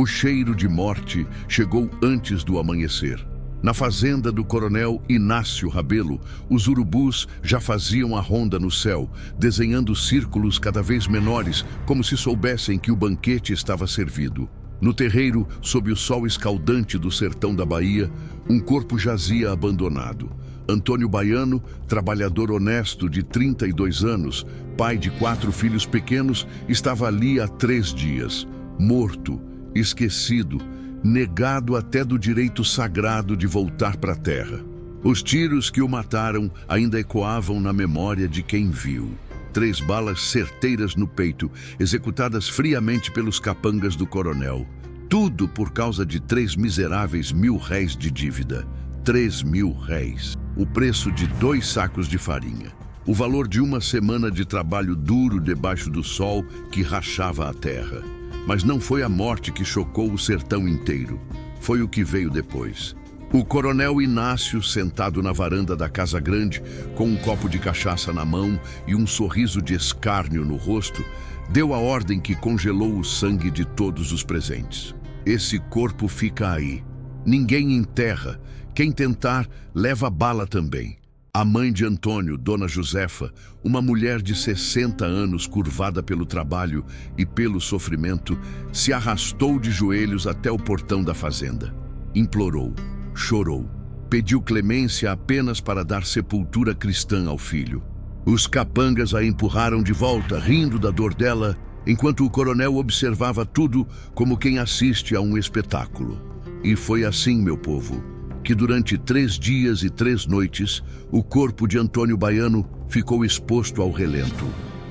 O cheiro de morte chegou antes do amanhecer. Na fazenda do coronel Inácio Rabelo, os urubus já faziam a ronda no céu, desenhando círculos cada vez menores, como se soubessem que o banquete estava servido. No terreiro, sob o sol escaldante do sertão da Bahia, um corpo jazia abandonado. Antônio Baiano, trabalhador honesto de 32 anos, pai de 4 filhos pequenos, estava ali há 3 dias, morto, esquecido, negado até do direito sagrado de voltar para a terra. Os tiros que o mataram ainda ecoavam na memória de quem viu. 3 balas certeiras no peito, executadas friamente pelos capangas do coronel. Tudo por causa de 3 miseráveis mil-réis de dívida. 3 mil réis. O preço de 2 sacos de farinha. O valor de uma semana de trabalho duro debaixo do sol que rachava a terra. Mas não foi a morte que chocou o sertão inteiro. Foi o que veio depois. O coronel Inácio, sentado na varanda da Casa Grande, com um copo de cachaça na mão e um sorriso de escárnio no rosto, deu a ordem que congelou o sangue de todos os presentes. Esse corpo fica aí. Ninguém enterra. Quem tentar, leva bala também. A mãe de Antônio, Dona Josefa, uma mulher de 60 anos curvada pelo trabalho e pelo sofrimento, se arrastou de joelhos até o portão da fazenda. Implorou, chorou, pediu clemência apenas para dar sepultura cristã ao filho. Os capangas a empurraram de volta, rindo da dor dela, enquanto o coronel observava tudo como quem assiste a um espetáculo. E foi assim, meu povo, que durante 3 dias e 3 noites, o corpo de Antônio Baiano ficou exposto ao relento.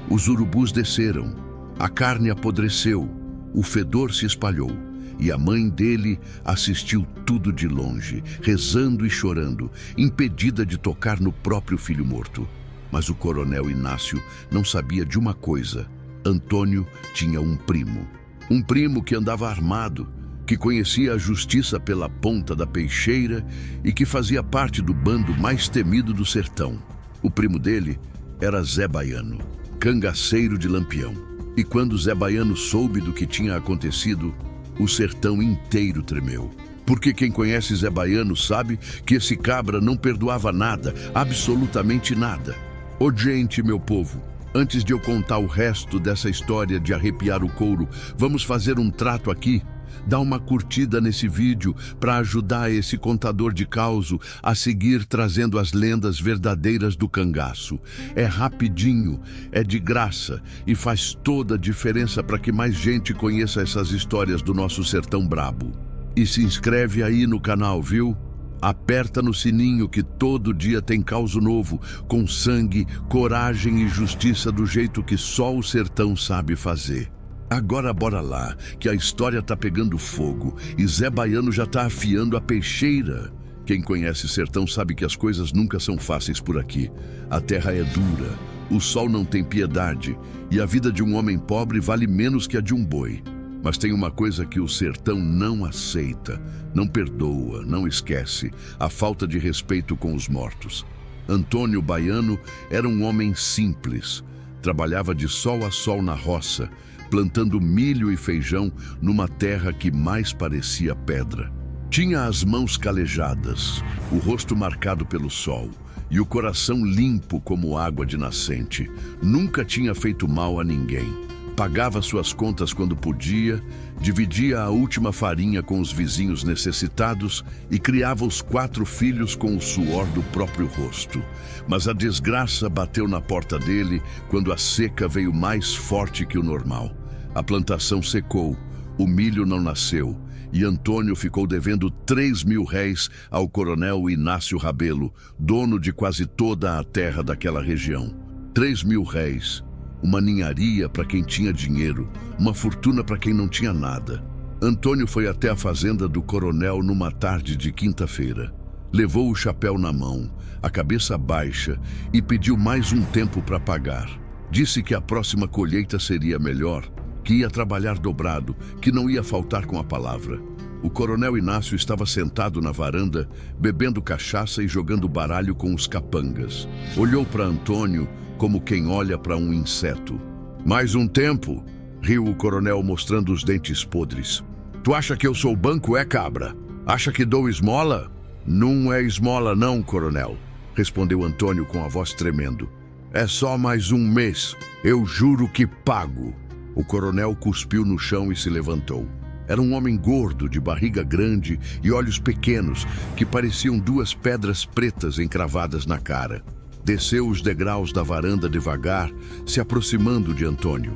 Os urubus desceram, a carne apodreceu, o fedor se espalhou, e a mãe dele assistiu tudo de longe, rezando e chorando, impedida de tocar no próprio filho morto. Mas o coronel Inácio não sabia de uma coisa. Antônio tinha um primo que andava armado, que conhecia a justiça pela ponta da peixeira e que fazia parte do bando mais temido do sertão. O primo dele era Zé Baiano, cangaceiro de Lampião. E quando Zé Baiano soube do que tinha acontecido, o sertão inteiro tremeu. Porque quem conhece Zé Baiano sabe que esse cabra não perdoava nada, absolutamente nada. Ô gente, meu povo, antes de eu contar o resto dessa história de arrepiar o couro, vamos fazer um trato aqui? Dá uma curtida nesse vídeo para ajudar esse contador de causo a seguir trazendo as lendas verdadeiras do cangaço. É rapidinho, é de graça e faz toda a diferença para que mais gente conheça essas histórias do nosso sertão brabo. E se inscreve aí no canal, viu? Aperta no sininho que todo dia tem causo novo, com sangue, coragem e justiça do jeito que só o sertão sabe fazer. Agora bora lá, que a história tá pegando fogo e Zé Baiano já tá afiando a peixeira. Quem conhece sertão sabe que as coisas nunca são fáceis por aqui. A terra é dura, o sol não tem piedade e a vida de um homem pobre vale menos que a de um boi. Mas tem uma coisa que o sertão não aceita, não perdoa, não esquece: a falta de respeito com os mortos. Antônio Baiano era um homem simples, trabalhava de sol a sol na roça, plantando milho e feijão numa terra que mais parecia pedra. Tinha as mãos calejadas, o rosto marcado pelo sol e o coração limpo como água de nascente. Nunca tinha feito mal a ninguém. Pagava suas contas quando podia, dividia a última farinha com os vizinhos necessitados e criava os 4 filhos com o suor do próprio rosto. Mas a desgraça bateu na porta dele quando a seca veio mais forte que o normal. A plantação secou, o milho não nasceu e Antônio ficou devendo 3 mil réis ao coronel Inácio Rabelo, dono de quase toda a terra daquela região. 3 mil réis, uma ninharia para quem tinha dinheiro, uma fortuna para quem não tinha nada. Antônio foi até a fazenda do coronel numa tarde de quinta-feira. Levou o chapéu na mão, a cabeça baixa e pediu mais um tempo para pagar. Disse que a próxima colheita seria melhor, que ia trabalhar dobrado, que não ia faltar com a palavra. O coronel Inácio estava sentado na varanda, bebendo cachaça e jogando baralho com os capangas. Olhou para Antônio como quem olha para um inseto. Mais um tempo, riu o coronel mostrando os dentes podres. Tu acha que eu sou banco, é, cabra? Acha que dou esmola? Não é esmola não, coronel, respondeu Antônio com a voz tremendo. É só mais um mês. Eu juro que pago. O coronel cuspiu no chão e se levantou. Era um homem gordo, de barriga grande e olhos pequenos, que pareciam duas pedras pretas encravadas na cara. Desceu os degraus da varanda devagar, se aproximando de Antônio.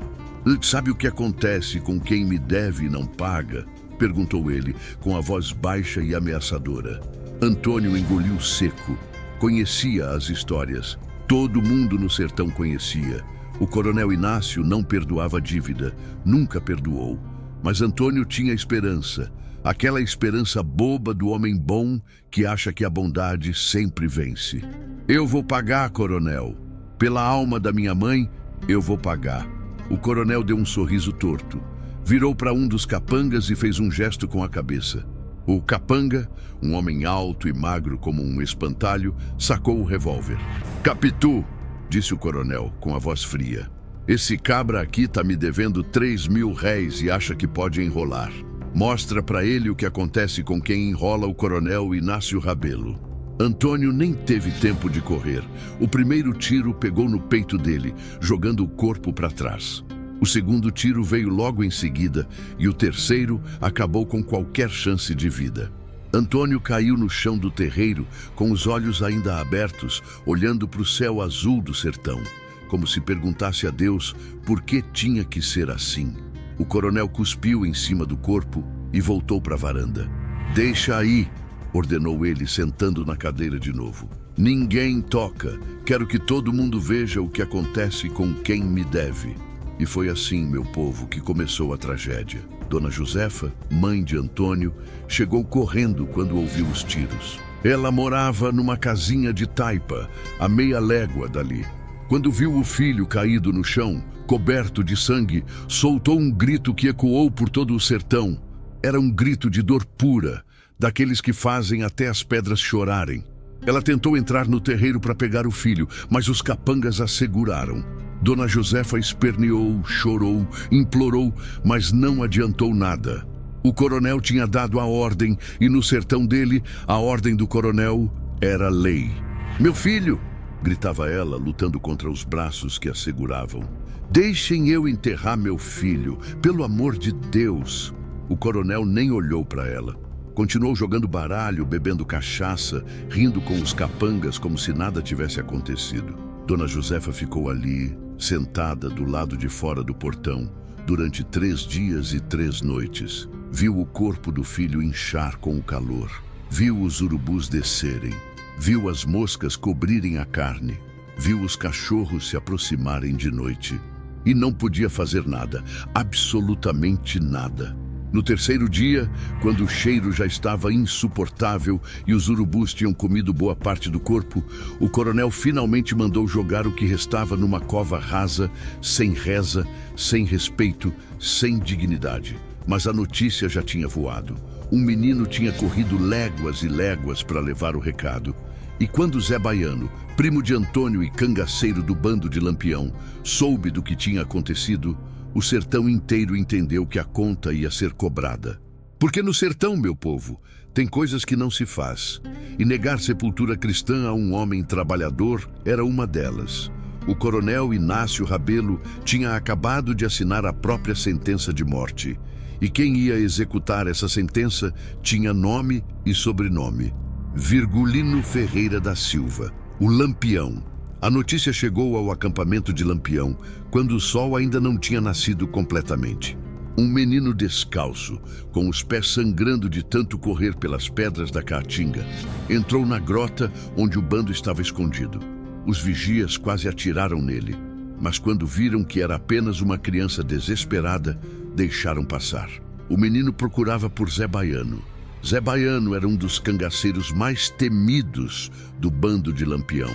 Sabe o que acontece com quem me deve e não paga? Perguntou ele, com a voz baixa e ameaçadora. Antônio engoliu seco. Conhecia as histórias. Todo mundo no sertão conhecia. O coronel Inácio não perdoava dívida, nunca perdoou. Mas Antônio tinha esperança, aquela esperança boba do homem bom que acha que a bondade sempre vence. Eu vou pagar, coronel. Pela alma da minha mãe, eu vou pagar. O coronel deu um sorriso torto. Virou para um dos capangas e fez um gesto com a cabeça. O capanga, um homem alto e magro como um espantalho, sacou o revólver. Capitu, disse o coronel com a voz fria. Esse cabra aqui tá me devendo 3.000 réis e acha que pode enrolar. Mostra para ele o que acontece com quem enrola o coronel Inácio Rabelo. Antônio nem teve tempo de correr. O primeiro tiro pegou no peito dele, jogando o corpo para trás. O segundo tiro veio logo em seguida e o terceiro acabou com qualquer chance de vida. Antônio caiu no chão do terreiro, com os olhos ainda abertos, olhando para o céu azul do sertão, como se perguntasse a Deus por que tinha que ser assim. O coronel cuspiu em cima do corpo e voltou para a varanda. Deixa aí, ordenou ele, sentando na cadeira de novo. Ninguém toca. Quero que todo mundo veja o que acontece com quem me deve. E foi assim, meu povo, que começou a tragédia. Dona Josefa, mãe de Antônio, chegou correndo quando ouviu os tiros. Ela morava numa casinha de taipa, a meia légua dali. Quando viu o filho caído no chão, coberto de sangue, soltou um grito que ecoou por todo o sertão. Era um grito de dor pura, daqueles que fazem até as pedras chorarem. Ela tentou entrar no terreiro para pegar o filho, mas os capangas a seguraram. Dona Josefa esperneou, chorou, implorou, mas não adiantou nada. O coronel tinha dado a ordem e no sertão dele, a ordem do coronel era lei. Meu filho! Gritava ela, lutando contra os braços que a seguravam. Deixem eu enterrar meu filho, pelo amor de Deus! O coronel nem olhou para ela. Continuou jogando baralho, bebendo cachaça, rindo com os capangas como se nada tivesse acontecido. Dona Josefa ficou ali, sentada do lado de fora do portão, durante 3 dias e 3 noites. Viu o corpo do filho inchar com o calor. Viu os urubus descerem. Viu as moscas cobrirem a carne. Viu os cachorros se aproximarem de noite. E não podia fazer nada, absolutamente nada. No terceiro dia, quando o cheiro já estava insuportável e os urubus tinham comido boa parte do corpo, o coronel finalmente mandou jogar o que restava numa cova rasa, sem reza, sem respeito, sem dignidade. Mas a notícia já tinha voado. Um menino tinha corrido léguas e léguas para levar o recado. E quando Zé Baiano, primo de Antônio e cangaceiro do bando de Lampião, soube do que tinha acontecido, o sertão inteiro entendeu que a conta ia ser cobrada. Porque no sertão, meu povo, tem coisas que não se faz. E negar sepultura cristã a um homem trabalhador era uma delas. O coronel Inácio Rabelo tinha acabado de assinar a própria sentença de morte. E quem ia executar essa sentença tinha nome e sobrenome. Virgulino Ferreira da Silva, o Lampião. A notícia chegou ao acampamento de Lampião, quando o sol ainda não tinha nascido completamente. Um menino descalço, com os pés sangrando de tanto correr pelas pedras da caatinga, entrou na grota onde o bando estava escondido. Os vigias quase atiraram nele, mas quando viram que era apenas uma criança desesperada, deixaram passar. O menino procurava por Zé Baiano. Zé Baiano era um dos cangaceiros mais temidos do bando de Lampião.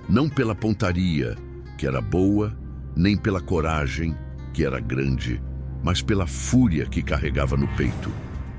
Não pela pontaria, que era boa, nem pela coragem, que era grande, mas pela fúria que carregava no peito.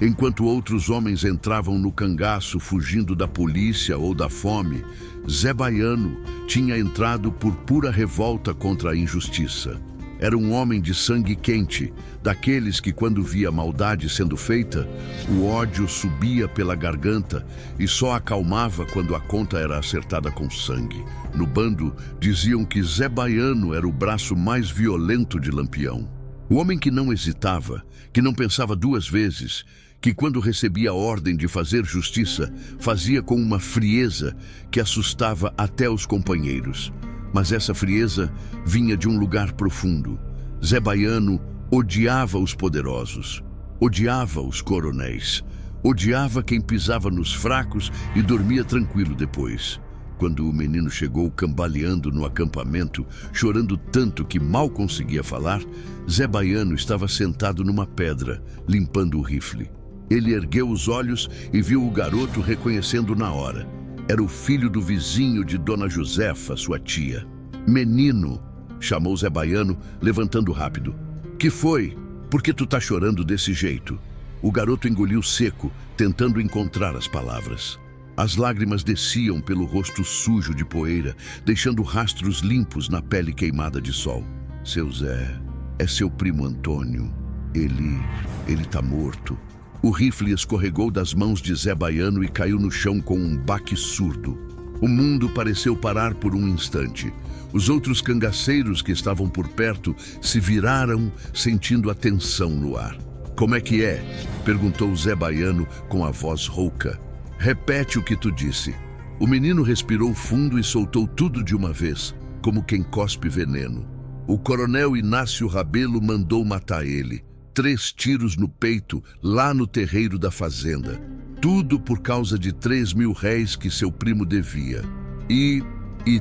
Enquanto outros homens entravam no cangaço fugindo da polícia ou da fome, Zé Baiano tinha entrado por pura revolta contra a injustiça. Era um homem de sangue quente, daqueles que, quando via maldade sendo feita, o ódio subia pela garganta e só acalmava quando a conta era acertada com sangue. No bando, diziam que Zé Baiano era o braço mais violento de Lampião. O homem que não hesitava, que não pensava duas vezes, que quando recebia a ordem de fazer justiça, fazia com uma frieza que assustava até os companheiros. Mas essa frieza vinha de um lugar profundo. Zé Baiano odiava os poderosos, odiava os coronéis, odiava quem pisava nos fracos e dormia tranquilo depois. Quando o menino chegou cambaleando no acampamento, chorando tanto que mal conseguia falar, Zé Baiano estava sentado numa pedra, limpando o rifle. Ele ergueu os olhos e viu o garoto reconhecendo na hora. Era o filho do vizinho de Dona Josefa, sua tia. "Menino", chamou Zé Baiano, levantando rápido. "Que foi? Por que tu tá chorando desse jeito?" O garoto engoliu seco, tentando encontrar as palavras. As lágrimas desciam pelo rosto sujo de poeira, deixando rastros limpos na pele queimada de sol. "Seu Zé, é seu primo Antônio. Ele tá morto." O rifle escorregou das mãos de Zé Baiano e caiu no chão com um baque surdo. O mundo pareceu parar por um instante. Os outros cangaceiros que estavam por perto se viraram, sentindo a tensão no ar. "Como é que é?" perguntou Zé Baiano com a voz rouca. "Repete o que tu disse." O menino respirou fundo e soltou tudo de uma vez, como quem cospe veneno. "O coronel Inácio Rabelo mandou matar ele. 3 tiros no peito, lá no terreiro da fazenda. Tudo por causa de 3.000 réis que seu primo devia. E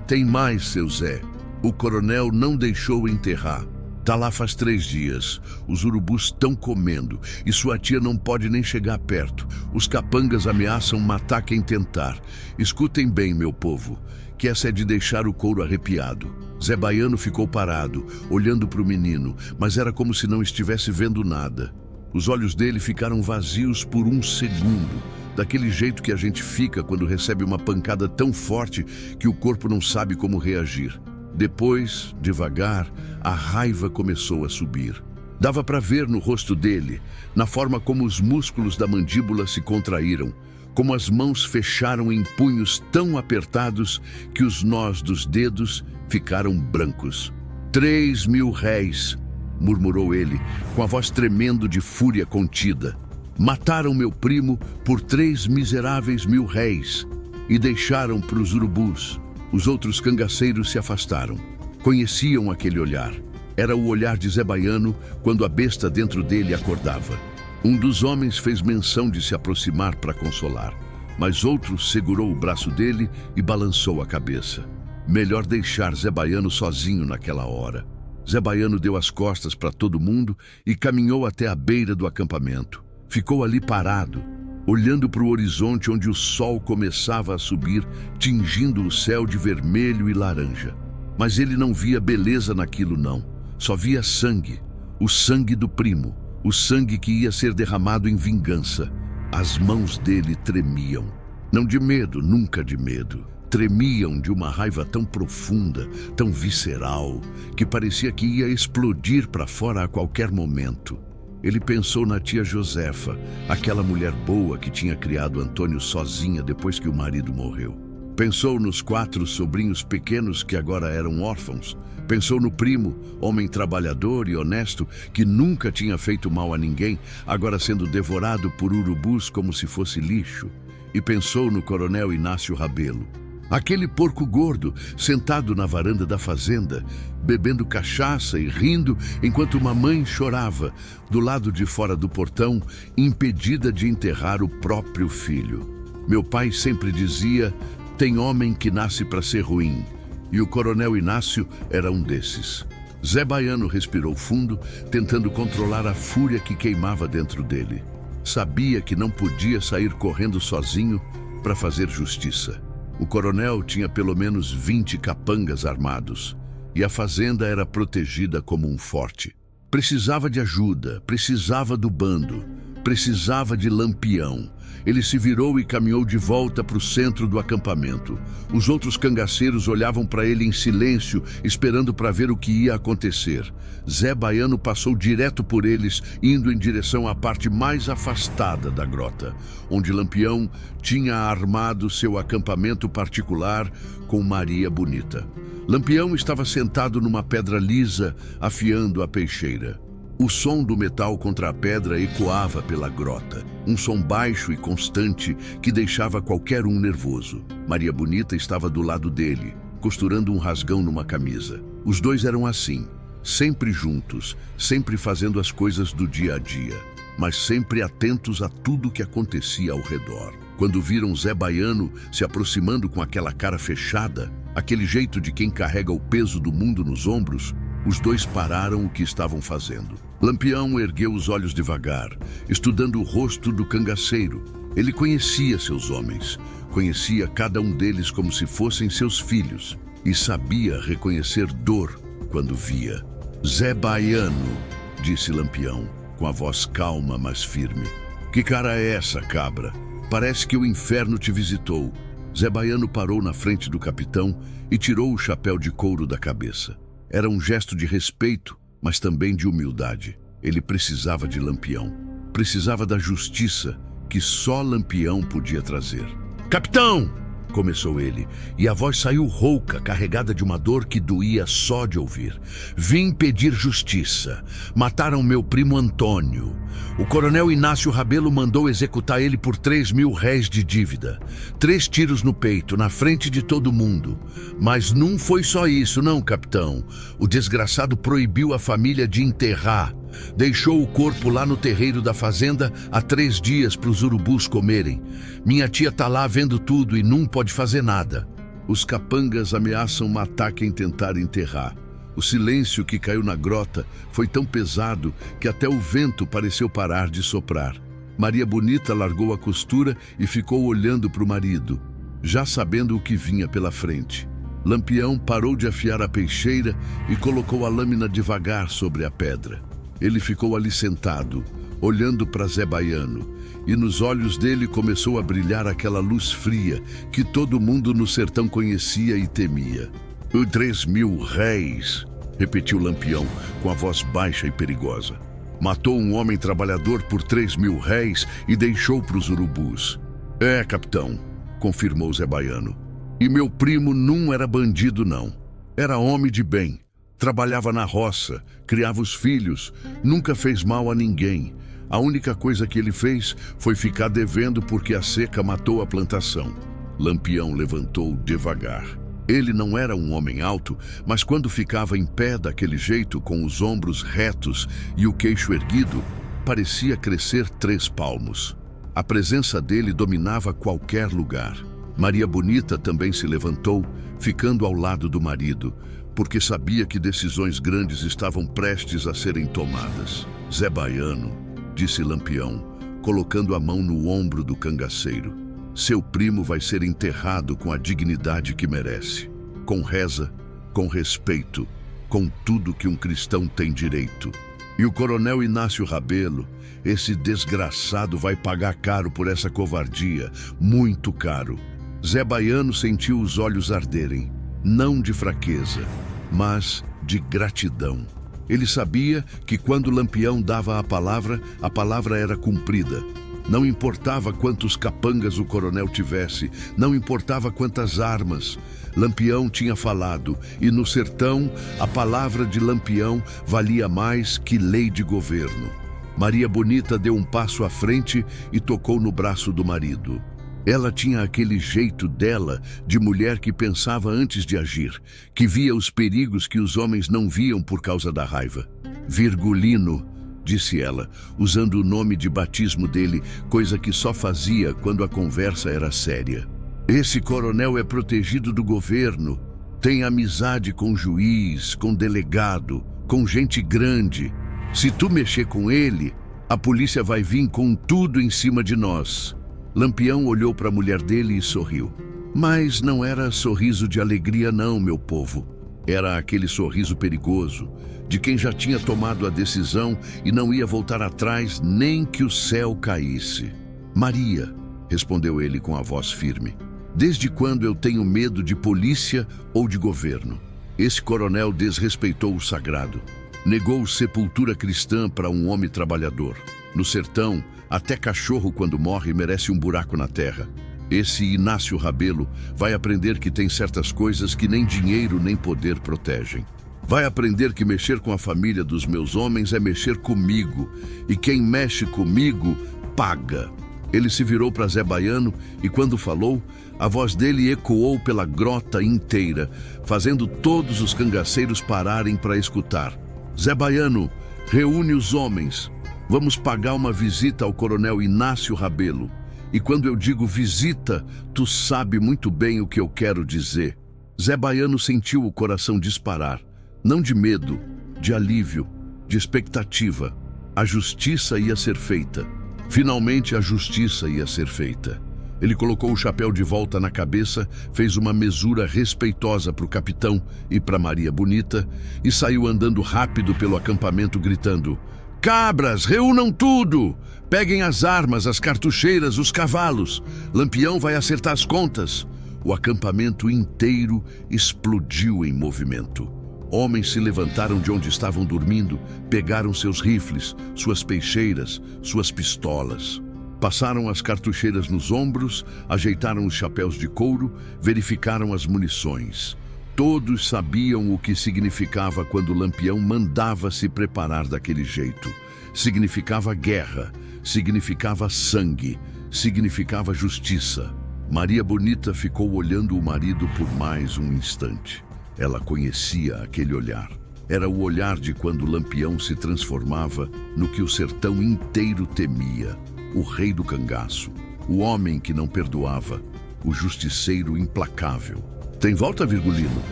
tem mais, seu Zé. O coronel não deixou enterrar. Tá lá faz 3 dias. Os urubus estão comendo e sua tia não pode nem chegar perto. Os capangas ameaçam matar quem tentar. Escutem bem, meu povo, que essa é de deixar o couro arrepiado." Zé Baiano ficou parado, olhando para o menino, mas era como se não estivesse vendo nada. Os olhos dele ficaram vazios por um segundo, daquele jeito que a gente fica quando recebe uma pancada tão forte que o corpo não sabe como reagir. Depois, devagar, a raiva começou a subir. Dava para ver no rosto dele, na forma como os músculos da mandíbula se contraíram, como as mãos fecharam em punhos tão apertados que os nós dos dedos ficaram brancos. 3.000 réis, murmurou ele, com a voz tremendo de fúria contida. "Mataram meu primo por 3 miseráveis mil réis e deixaram para os urubus." Os outros cangaceiros se afastaram. Conheciam aquele olhar. Era o olhar de Zé Baiano quando a besta dentro dele acordava. Um dos homens fez menção de se aproximar para consolar, mas outro segurou o braço dele e balançou a cabeça. Melhor deixar Zé Baiano sozinho naquela hora. Zé Baiano deu as costas para todo mundo e caminhou até a beira do acampamento. Ficou ali parado, olhando para o horizonte onde o sol começava a subir, tingindo o céu de vermelho e laranja. Mas ele não via beleza naquilo não, só via sangue, o sangue do primo, o sangue que ia ser derramado em vingança. As mãos dele tremiam, não de medo, nunca de medo. Tremiam de uma raiva tão profunda, tão visceral, que parecia que ia explodir para fora a qualquer momento. Ele pensou na tia Josefa, aquela mulher boa que tinha criado Antônio sozinha depois que o marido morreu. Pensou nos 4 sobrinhos pequenos que agora eram órfãos. Pensou no primo, homem trabalhador e honesto, que nunca tinha feito mal a ninguém, agora sendo devorado por urubus como se fosse lixo. E pensou no coronel Inácio Rabelo. Aquele porco gordo, sentado na varanda da fazenda, bebendo cachaça e rindo enquanto uma mãe chorava, do lado de fora do portão, impedida de enterrar o próprio filho. Meu pai sempre dizia, tem homem que nasce para ser ruim, e o coronel Inácio era um desses. Zé Baiano respirou fundo, tentando controlar a fúria que queimava dentro dele. Sabia que não podia sair correndo sozinho para fazer justiça. O coronel tinha pelo menos 20 capangas armados, e a fazenda era protegida como um forte. Precisava de ajuda, precisava do bando, Precisava de Lampião. Ele se virou e caminhou de volta para o centro do acampamento. Os outros cangaceiros olhavam para ele em silêncio, esperando para ver o que ia acontecer. Zé Baiano passou direto por eles, indo em direção à parte mais afastada da grota, onde Lampião tinha armado seu acampamento particular com Maria Bonita. Lampião estava sentado numa pedra lisa, afiando a peixeira. O som do metal contra a pedra ecoava pela grota, um som baixo e constante que deixava qualquer um nervoso. Maria Bonita estava do lado dele, costurando um rasgão numa camisa. Os dois eram assim, sempre juntos, sempre fazendo as coisas do dia a dia, mas sempre atentos a tudo que acontecia ao redor. Quando viram Zé Baiano se aproximando com aquela cara fechada, aquele jeito de quem carrega o peso do mundo nos ombros, os dois pararam o que estavam fazendo. Lampião ergueu os olhos devagar, estudando o rosto do cangaceiro. Ele conhecia seus homens, conhecia cada um deles como se fossem seus filhos, e sabia reconhecer dor quando via. Zé Baiano, disse Lampião, com a voz calma, mas firme. Que cara é essa, cabra? Parece que o inferno te visitou. Zé Baiano parou na frente do capitão e tirou o chapéu de couro da cabeça. Era um gesto de respeito, mas também de humildade. Ele precisava de Lampião. Precisava da justiça que só Lampião podia trazer. Capitão! Começou ele, e a voz saiu rouca, carregada de uma dor que doía só de ouvir. Vim pedir justiça. Mataram meu primo Antônio. O coronel Inácio Rabelo mandou executar ele por 3.000 réis de dívida. 3 tiros no peito, na frente de todo mundo. Mas não foi só isso, não, capitão. O desgraçado proibiu a família de enterrar. Deixou o corpo lá no terreiro da fazenda há 3 dias para os urubus comerem. Minha tia tá lá vendo tudo e não pode fazer nada. Os capangas ameaçam matar quem tentar enterrar. O silêncio que caiu na grota foi tão pesado que até o vento pareceu parar de soprar. Maria Bonita largou a costura e ficou olhando para o marido, já sabendo o que vinha pela frente. Lampião parou de afiar a peixeira e colocou a lâmina devagar sobre a pedra. Ele ficou ali sentado, olhando para Zé Baiano, e nos olhos dele começou a brilhar aquela luz fria que todo mundo no sertão conhecia e temia. 3.000 réis, repetiu Lampião com a voz baixa e perigosa. Matou um homem trabalhador por 3.000 réis e deixou para os urubus. É, capitão, confirmou Zé Baiano. E meu primo não era bandido, não. Era homem de bem. Trabalhava na roça, criava os filhos, nunca fez mal a ninguém. A única coisa que ele fez foi ficar devendo porque a seca matou a plantação. Lampião levantou devagar. Ele não era um homem alto, mas quando ficava em pé daquele jeito, com os ombros retos e o queixo erguido, parecia crescer 3 palmos. A presença dele dominava qualquer lugar. Maria Bonita também se levantou, ficando ao lado do marido, porque sabia que decisões grandes estavam prestes a serem tomadas. Zé Baiano, disse Lampião, colocando a mão no ombro do cangaceiro. Seu primo vai ser enterrado com a dignidade que merece, com reza, com respeito, com tudo que um cristão tem direito. E o coronel Inácio Rabelo, esse desgraçado, vai pagar caro por essa covardia, muito caro. Zé Baiano sentiu os olhos arderem, não de fraqueza, mas de gratidão. Ele sabia que quando Lampião dava a palavra era cumprida. Não importava quantos capangas o coronel tivesse, não importava quantas armas. Lampião tinha falado, e no sertão, a palavra de Lampião valia mais que lei de governo. Maria Bonita deu um passo à frente e tocou no braço do marido. Ela tinha aquele jeito dela, de mulher que pensava antes de agir, que via os perigos que os homens não viam por causa da raiva. Virgulino, disse ela, usando o nome de batismo dele, coisa que só fazia quando a conversa era séria. Esse coronel é protegido do governo, tem amizade com juiz, com delegado, com gente grande. Se tu mexer com ele, a polícia vai vir com tudo em cima de nós. Lampião olhou para a mulher dele e sorriu. Mas não era sorriso de alegria não, meu povo. Era aquele sorriso perigoso, de quem já tinha tomado a decisão e não ia voltar atrás nem que o céu caísse. Maria, respondeu ele com a voz firme. Desde quando eu tenho medo de polícia ou de governo? Esse coronel desrespeitou o sagrado. Negou sepultura cristã para um homem trabalhador. No sertão, até cachorro quando morre merece um buraco na terra. Esse Inácio Rabelo vai aprender que tem certas coisas que nem dinheiro nem poder protegem. Vai aprender que mexer com a família dos meus homens é mexer comigo, e quem mexe comigo, paga. Ele se virou para Zé Baiano e quando falou, a voz dele ecoou pela grota inteira, fazendo todos os cangaceiros pararem para escutar. Zé Baiano, reúne os homens. Vamos pagar uma visita ao coronel Inácio Rabelo. E quando eu digo visita, tu sabe muito bem o que eu quero dizer. Zé Baiano sentiu o coração disparar. Não de medo, de alívio, de expectativa. A justiça ia ser feita. Finalmente a justiça ia ser feita. Ele colocou o chapéu de volta na cabeça, fez uma mesura respeitosa para o capitão e para Maria Bonita e saiu andando rápido pelo acampamento gritando: "Cabras, reúnam tudo! Peguem as armas, as cartucheiras, os cavalos. Lampião vai acertar as contas." O acampamento inteiro explodiu em movimento. Homens se levantaram de onde estavam dormindo, pegaram seus rifles, suas peixeiras, suas pistolas. Passaram as cartucheiras nos ombros, ajeitaram os chapéus de couro, verificaram as munições. Todos sabiam o que significava quando Lampião mandava se preparar daquele jeito. Significava guerra, significava sangue, significava justiça. Maria Bonita ficou olhando o marido por mais um instante. Ela conhecia aquele olhar. Era o olhar de quando Lampião se transformava no que o sertão inteiro temia. O rei do cangaço, o homem que não perdoava, o justiceiro implacável. "Tem volta, Virgulino?"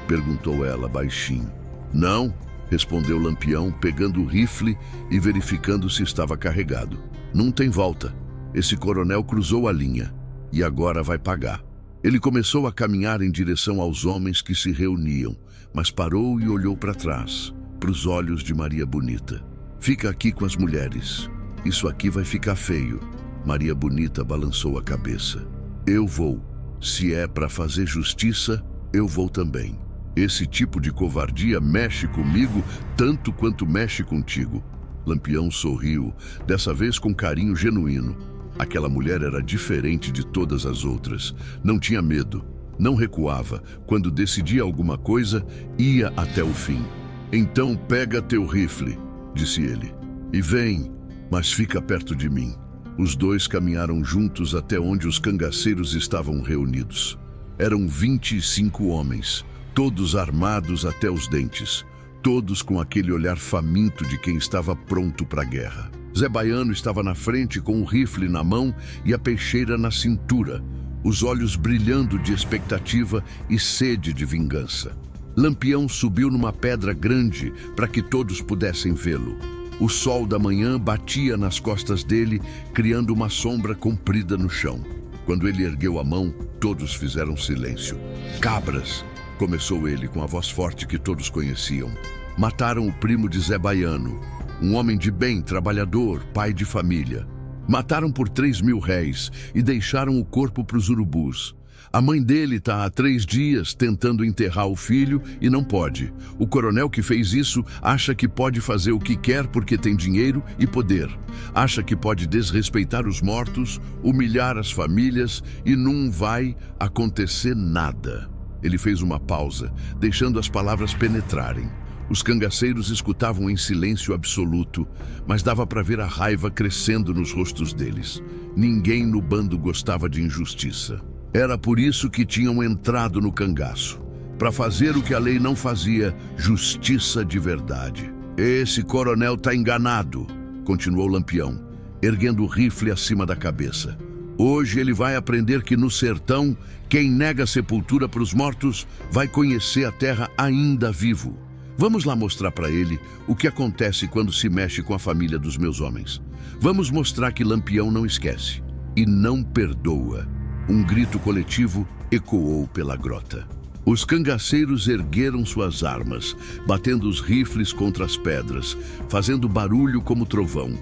perguntou ela baixinho. "Não", respondeu Lampião, pegando o rifle e verificando se estava carregado. "Não tem volta. Esse coronel cruzou a linha e agora vai pagar." Ele começou a caminhar em direção aos homens que se reuniam, mas parou e olhou para trás, para os olhos de Maria Bonita. "Fica aqui com as mulheres. Isso aqui vai ficar feio." Maria Bonita balançou a cabeça. "Eu vou. Se é para fazer justiça, eu vou também. Esse tipo de covardia mexe comigo tanto quanto mexe contigo." Lampião sorriu, dessa vez com carinho genuíno. Aquela mulher era diferente de todas as outras. Não tinha medo, não recuava. Quando decidia alguma coisa, ia até o fim. "Então pega teu rifle", disse ele, "e vem, mas fica perto de mim." Os dois caminharam juntos até onde os cangaceiros estavam reunidos. Eram 25 homens, todos armados até os dentes, todos com aquele olhar faminto de quem estava pronto para a guerra. Zé Baiano estava na frente com o rifle na mão e a peixeira na cintura, os olhos brilhando de expectativa e sede de vingança. Lampião subiu numa pedra grande para que todos pudessem vê-lo. O sol da manhã batia nas costas dele, criando uma sombra comprida no chão. Quando ele ergueu a mão, todos fizeram silêncio. "Cabras", começou ele com a voz forte que todos conheciam. "Mataram o primo de Zé Baiano, um homem de bem, trabalhador, pai de família. Mataram por 3.000 réis e deixaram o corpo para os urubus. A mãe dele está há 3 dias tentando enterrar o filho e não pode. O coronel que fez isso acha que pode fazer o que quer porque tem dinheiro e poder. Acha que pode desrespeitar os mortos, humilhar as famílias e não vai acontecer nada." Ele fez uma pausa, deixando as palavras penetrarem. Os cangaceiros escutavam em silêncio absoluto, mas dava para ver a raiva crescendo nos rostos deles. Ninguém no bando gostava de injustiça. Era por isso que tinham entrado no cangaço, para fazer o que a lei não fazia, justiça de verdade. "Esse coronel está enganado", continuou Lampião, erguendo o rifle acima da cabeça. "Hoje ele vai aprender que no sertão, quem nega sepultura para os mortos vai conhecer a terra ainda vivo. Vamos lá mostrar para ele o que acontece quando se mexe com a família dos meus homens. Vamos mostrar que Lampião não esquece e não perdoa." Um grito coletivo ecoou pela grota. Os cangaceiros ergueram suas armas, batendo os rifles contra as pedras, fazendo barulho como trovão.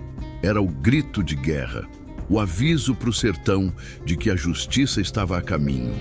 Era o grito de guerra, o aviso para o sertão de que a justiça estava a caminho.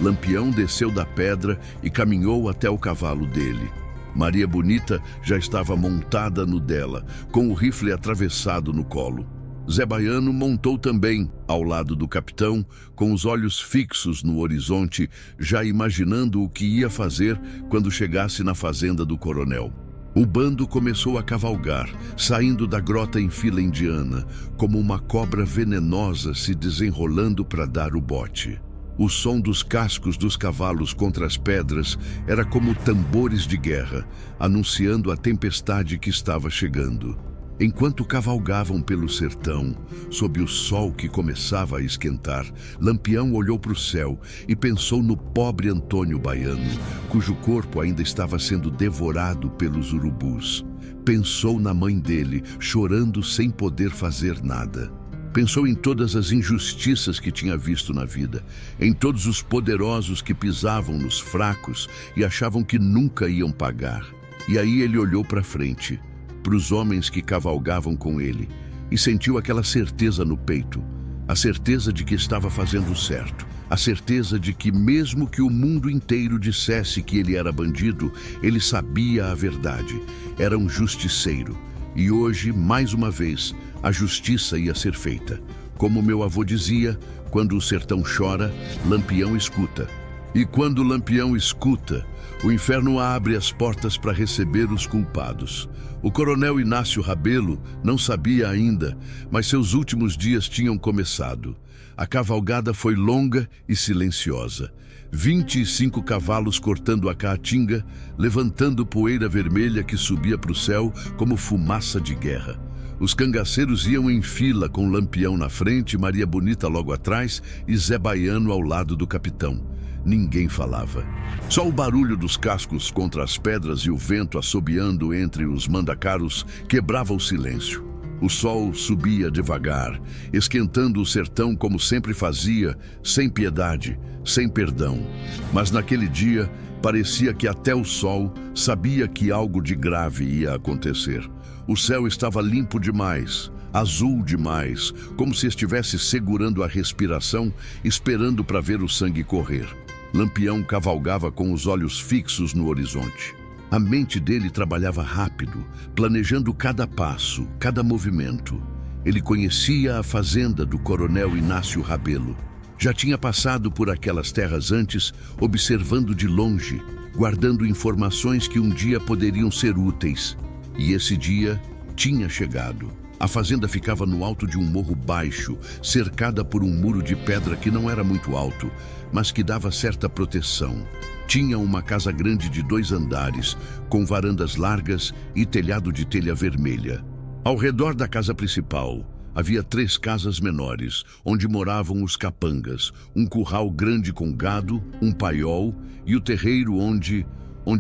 Lampião desceu da pedra e caminhou até o cavalo dele. Maria Bonita já estava montada no dela, com o rifle atravessado no colo. Zé Baiano montou também, ao lado do capitão, com os olhos fixos no horizonte, já imaginando o que ia fazer quando chegasse na fazenda do coronel. O bando começou a cavalgar, saindo da grota em fila indiana, como uma cobra venenosa se desenrolando para dar o bote. O som dos cascos dos cavalos contra as pedras era como tambores de guerra, anunciando a tempestade que estava chegando. Enquanto cavalgavam pelo sertão, sob o sol que começava a esquentar, Lampião olhou para o céu e pensou no pobre Antônio Baiano, cujo corpo ainda estava sendo devorado pelos urubus. Pensou na mãe dele, chorando sem poder fazer nada. Pensou em todas as injustiças que tinha visto na vida, em todos os poderosos que pisavam nos fracos e achavam que nunca iam pagar. E aí ele olhou para frente, para os homens que cavalgavam com ele, e sentiu aquela certeza no peito, a certeza de que estava fazendo certo, a certeza de que mesmo que o mundo inteiro dissesse que ele era bandido, ele sabia a verdade, era um justiceiro. E hoje, mais uma vez, a justiça ia ser feita. Como meu avô dizia, quando o sertão chora, Lampião escuta. E quando Lampião escuta, o inferno abre as portas para receber os culpados. O coronel Inácio Rabelo não sabia ainda, mas seus últimos dias tinham começado. A cavalgada foi longa e silenciosa. 25 cavalos cortando a caatinga, levantando poeira vermelha que subia para o céu como fumaça de guerra. Os cangaceiros iam em fila com Lampião na frente, Maria Bonita logo atrás e Zé Baiano ao lado do capitão. Ninguém falava. Só o barulho dos cascos contra as pedras e o vento assobiando entre os mandacaros quebrava o silêncio. O sol subia devagar, esquentando o sertão como sempre fazia, sem piedade, sem perdão. Mas naquele dia, parecia que até o sol sabia que algo de grave ia acontecer. O céu estava limpo demais, azul demais, como se estivesse segurando a respiração, esperando para ver o sangue correr. Lampião cavalgava com os olhos fixos no horizonte. A mente dele trabalhava rápido, planejando cada passo, cada movimento. Ele conhecia a fazenda do coronel Inácio Rabelo. Já tinha passado por aquelas terras antes, observando de longe, guardando informações que um dia poderiam ser úteis. E esse dia tinha chegado. A fazenda ficava no alto de um morro baixo, cercada por um muro de pedra que não era muito alto, mas que dava certa proteção. Tinha uma casa grande de 2 andares, com varandas largas e telhado de telha vermelha. Ao redor da casa principal, havia 3 casas menores, onde moravam os capangas, um curral grande com gado, um paiol e o terreiro onde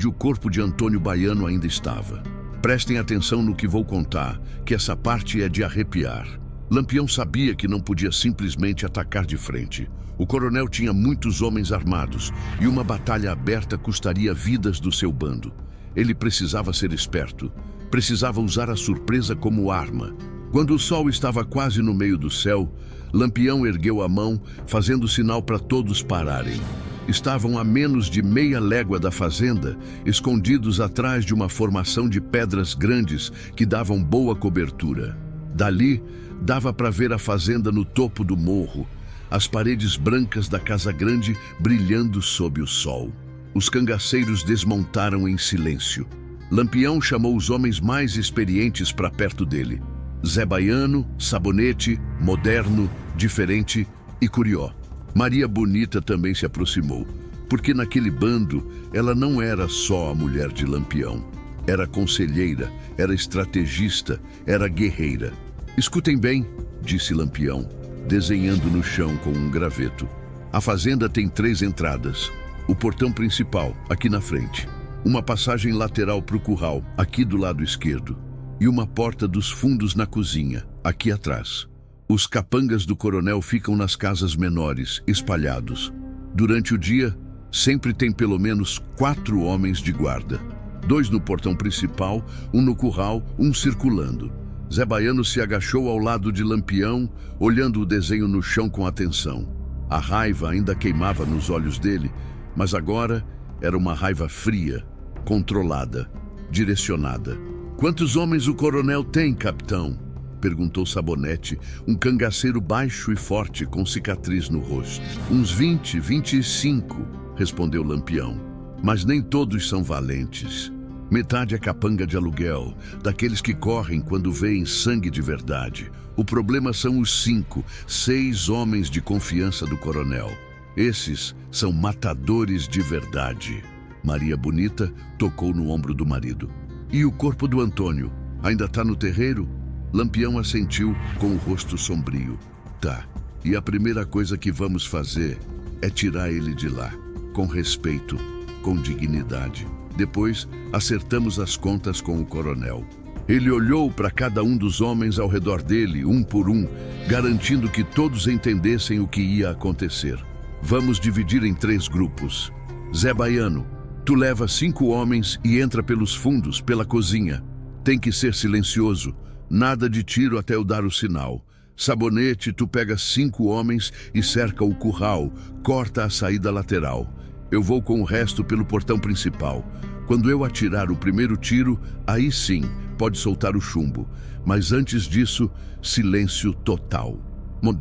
o corpo de Antônio Baiano ainda estava. Prestem atenção no que vou contar, que essa parte é de arrepiar. Lampião sabia que não podia simplesmente atacar de frente. O coronel tinha muitos homens armados e uma batalha aberta custaria vidas do seu bando. Ele precisava ser esperto, precisava usar a surpresa como arma. Quando o sol estava quase no meio do céu, Lampião ergueu a mão, fazendo sinal para todos pararem. Estavam a menos de meia légua da fazenda, escondidos atrás de uma formação de pedras grandes que davam boa cobertura. Dali, dava para ver a fazenda no topo do morro, as paredes brancas da casa grande brilhando sob o sol. Os cangaceiros desmontaram em silêncio. Lampião chamou os homens mais experientes para perto dele. Zé Baiano, Sabonete, Moderno, Diferente e Curió. Maria Bonita também se aproximou, porque naquele bando ela não era só a mulher de Lampião. Era conselheira, era estrategista, era guerreira. Escutem bem, disse Lampião, desenhando no chão com um graveto. A fazenda tem 3 entradas. O portão principal, aqui na frente. Uma passagem lateral para o curral, aqui do lado esquerdo. E uma porta dos fundos na cozinha, aqui atrás. Os capangas do coronel ficam nas casas menores, espalhados. Durante o dia, Sempre tem pelo menos 4 homens de guarda. 2 no portão principal, 1 no curral, 1 circulando. Zé Baiano se agachou ao lado de Lampião, olhando o desenho no chão com atenção. A raiva ainda queimava nos olhos dele, mas agora era uma raiva fria, controlada, direcionada. "Quantos homens o coronel tem, capitão?" perguntou Sabonete, um cangaceiro baixo e forte com cicatriz no rosto. "Uns 20, 25, respondeu Lampião. "Mas nem todos são valentes. Metade é capanga de aluguel, daqueles que correm quando veem sangue de verdade. O problema são os 5, 6 homens de confiança do coronel. Esses são matadores de verdade." Maria Bonita tocou no ombro do marido. "E o corpo do Antônio? Ainda está no terreiro?" Lampião assentiu com o rosto sombrio. "Tá. E a primeira coisa que vamos fazer é tirar ele de lá, com respeito, com dignidade. Depois, acertamos as contas com o coronel." Ele olhou para cada um dos homens ao redor dele, um por um, garantindo que todos entendessem o que ia acontecer. "Vamos dividir em 3 grupos. Zé Baiano, tu leva 5 homens e entra pelos fundos, pela cozinha. Tem que ser silencioso. Nada de tiro até eu dar o sinal. Sabonete, tu pega 5 homens e cerca o curral, corta a saída lateral. Eu vou com o resto pelo portão principal. Quando eu atirar o primeiro tiro, aí sim, pode soltar o chumbo. Mas antes disso, silêncio total."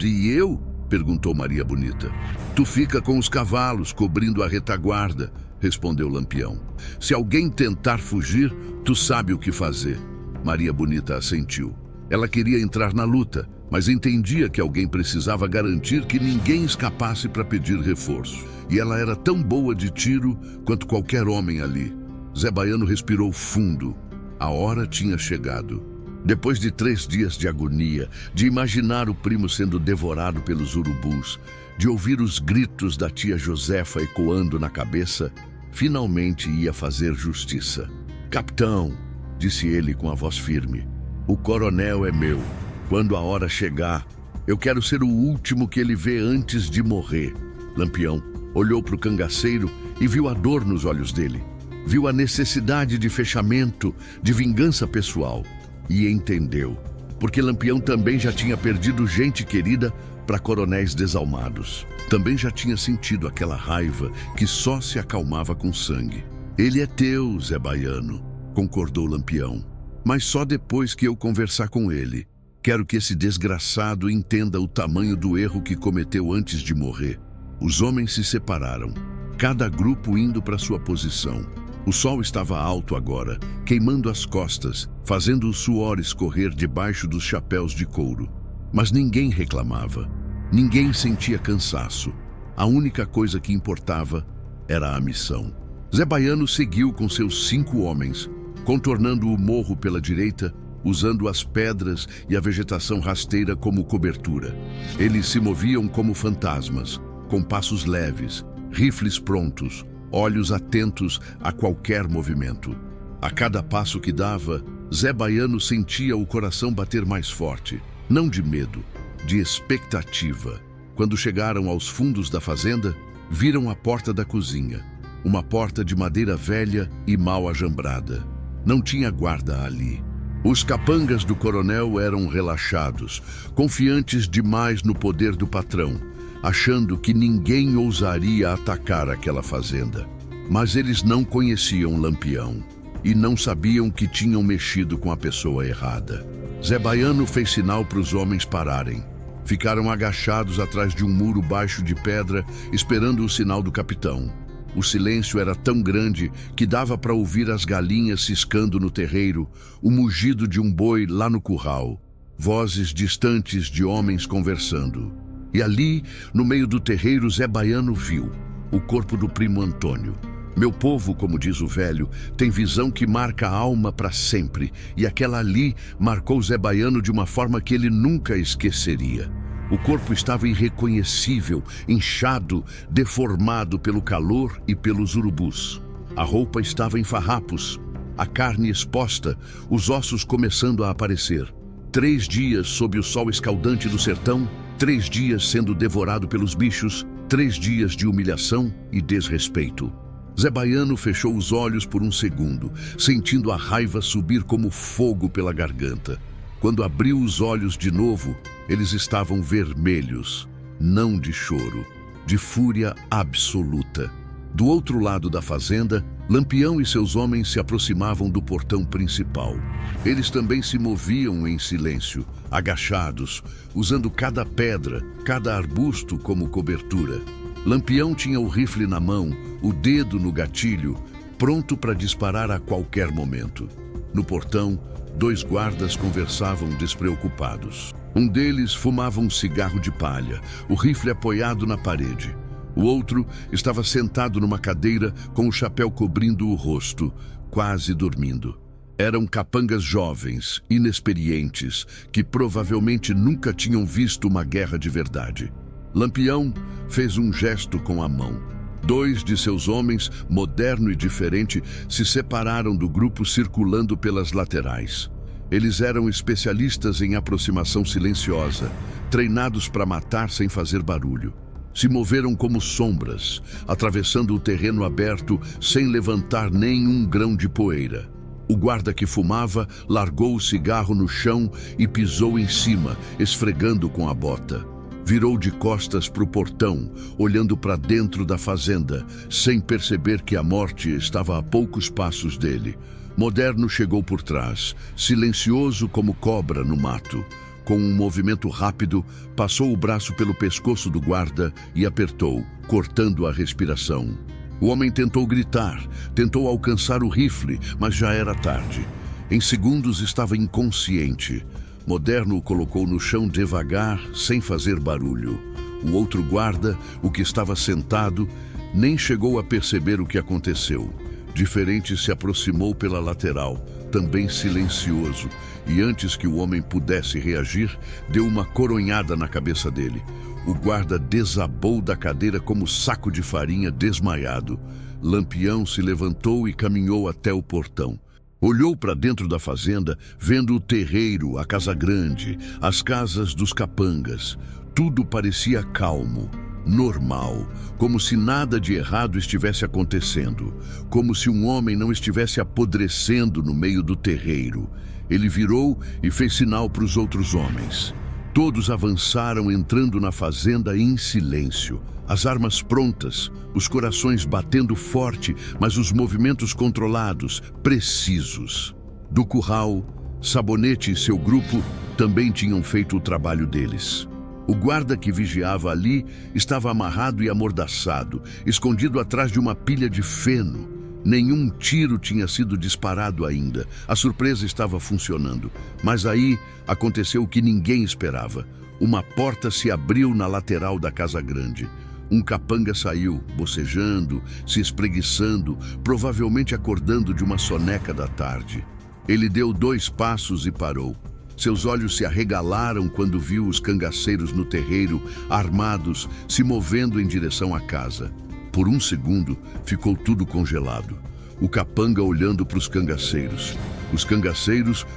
"E eu?" perguntou Maria Bonita. "Tu fica com os cavalos, cobrindo a retaguarda", respondeu Lampião. "Se alguém tentar fugir, tu sabe o que fazer." Maria Bonita assentiu. Ela queria entrar na luta, mas entendia que alguém precisava garantir que ninguém escapasse para pedir reforço. E ela era tão boa de tiro quanto qualquer homem ali. Zé Baiano respirou fundo. A hora tinha chegado. Depois de 3 dias de agonia, de imaginar o primo sendo devorado pelos urubus, de ouvir os gritos da tia Josefa ecoando na cabeça, finalmente ia fazer justiça. "Capitão", disse ele com a voz firme, "o coronel é meu. Quando a hora chegar, eu quero ser o último que ele vê antes de morrer." Lampião olhou para o cangaceiro e viu a dor nos olhos dele. Viu a necessidade de fechamento, de vingança pessoal. E entendeu, porque Lampião também já tinha perdido gente querida para coronéis desalmados. Também já tinha sentido aquela raiva que só se acalmava com sangue. "Ele é teu, Zé Baiano", concordou Lampião. "Mas só depois que eu conversar com ele. Quero que esse desgraçado entenda o tamanho do erro que cometeu antes de morrer." Os homens se separaram, cada grupo indo para sua posição. O sol estava alto agora, queimando as costas, fazendo o suor escorrer debaixo dos chapéus de couro. Mas ninguém reclamava, ninguém sentia cansaço. A única coisa que importava era a missão. Zé Baiano seguiu com seus 5 homens, contornando o morro pela direita, usando as pedras e a vegetação rasteira como cobertura. Eles se moviam como fantasmas, com passos leves, rifles prontos, olhos atentos a qualquer movimento. A cada passo que dava, Zé Baiano sentia o coração bater mais forte, não de medo, de expectativa. Quando chegaram aos fundos da fazenda, viram a porta da cozinha, uma porta de madeira velha e mal ajambrada. Não tinha guarda ali. Os capangas do coronel eram relaxados, confiantes demais no poder do patrão, achando que ninguém ousaria atacar aquela fazenda. Mas eles não conheciam Lampião e não sabiam que tinham mexido com a pessoa errada. Zé Baiano fez sinal para os homens pararem. Ficaram agachados atrás de um muro baixo de pedra, esperando o sinal do capitão. O silêncio era tão grande que dava para ouvir as galinhas ciscando no terreiro, o mugido de um boi lá no curral, vozes distantes de homens conversando. E ali, no meio do terreiro, Zé Baiano viu o corpo do primo Antônio. Meu povo, como diz o velho, tem visão que marca a alma para sempre, e aquela ali marcou Zé Baiano de uma forma que ele nunca esqueceria. O corpo estava irreconhecível, inchado, deformado pelo calor e pelos urubus. A roupa estava em farrapos, a carne exposta, os ossos começando a aparecer. 3 dias sob o sol escaldante do sertão, 3 dias sendo devorado pelos bichos, 3 dias de humilhação e desrespeito. Zé Baiano fechou os olhos por um segundo, sentindo a raiva subir como fogo pela garganta. Quando abriu os olhos de novo, eles estavam vermelhos, não de choro, de fúria absoluta. Do outro lado da fazenda, Lampião e seus homens se aproximavam do portão principal. Eles também se moviam em silêncio, agachados, usando cada pedra, cada arbusto como cobertura. Lampião tinha o rifle na mão, o dedo no gatilho, pronto para disparar a qualquer momento. No portão, 2 guardas conversavam despreocupados. Um deles fumava um cigarro de palha, o rifle apoiado na parede. O outro estava sentado numa cadeira com o chapéu cobrindo o rosto, quase dormindo. Eram capangas jovens, inexperientes, que provavelmente nunca tinham visto uma guerra de verdade. Lampião fez um gesto com a mão. 2 de seus homens, moderno e diferente, se separaram do grupo circulando pelas laterais. Eles eram especialistas em aproximação silenciosa, treinados para matar sem fazer barulho. Se moveram como sombras, atravessando o terreno aberto sem levantar nenhum grão de poeira. O guarda que fumava largou o cigarro no chão e pisou em cima, esfregando com a bota. Virou de costas para o portão, olhando para dentro da fazenda, sem perceber que a morte estava a poucos passos dele. Moderno chegou por trás, silencioso como cobra no mato. Com um movimento rápido, passou o braço pelo pescoço do guarda e apertou, cortando a respiração. O homem tentou gritar, tentou alcançar o rifle, mas já era tarde. Em segundos estava inconsciente. Moderno o colocou no chão devagar, sem fazer barulho. O outro guarda, o que estava sentado, nem chegou a perceber o que aconteceu. Diferente se aproximou pela lateral, também silencioso, e antes que o homem pudesse reagir, deu uma coronhada na cabeça dele. O guarda desabou da cadeira como saco de farinha, desmaiado. Lampião se levantou e caminhou até o portão. Olhou para dentro da fazenda, vendo o terreiro, a casa grande, as casas dos capangas. Tudo parecia calmo, normal, como se nada de errado estivesse acontecendo, como se um homem não estivesse apodrecendo no meio do terreiro. Ele virou e fez sinal para os outros homens. Todos avançaram, entrando na fazenda em silêncio, as armas prontas, os corações batendo forte, mas os movimentos controlados, precisos. Do curral, Sabonete e seu grupo também tinham feito o trabalho deles. O guarda que vigiava ali estava amarrado e amordaçado, escondido atrás de uma pilha de feno. Nenhum tiro tinha sido disparado ainda. A surpresa estava funcionando. Mas aí aconteceu o que ninguém esperava. Uma porta se abriu na lateral da casa grande. Um capanga saiu, bocejando, se espreguiçando, provavelmente acordando de uma soneca da tarde. Ele deu 2 passos e parou. Seus olhos se arregalaram quando viu os cangaceiros no terreiro, armados, se movendo em direção à casa. Por um segundo, ficou tudo congelado. O capanga olhando para os cangaceiros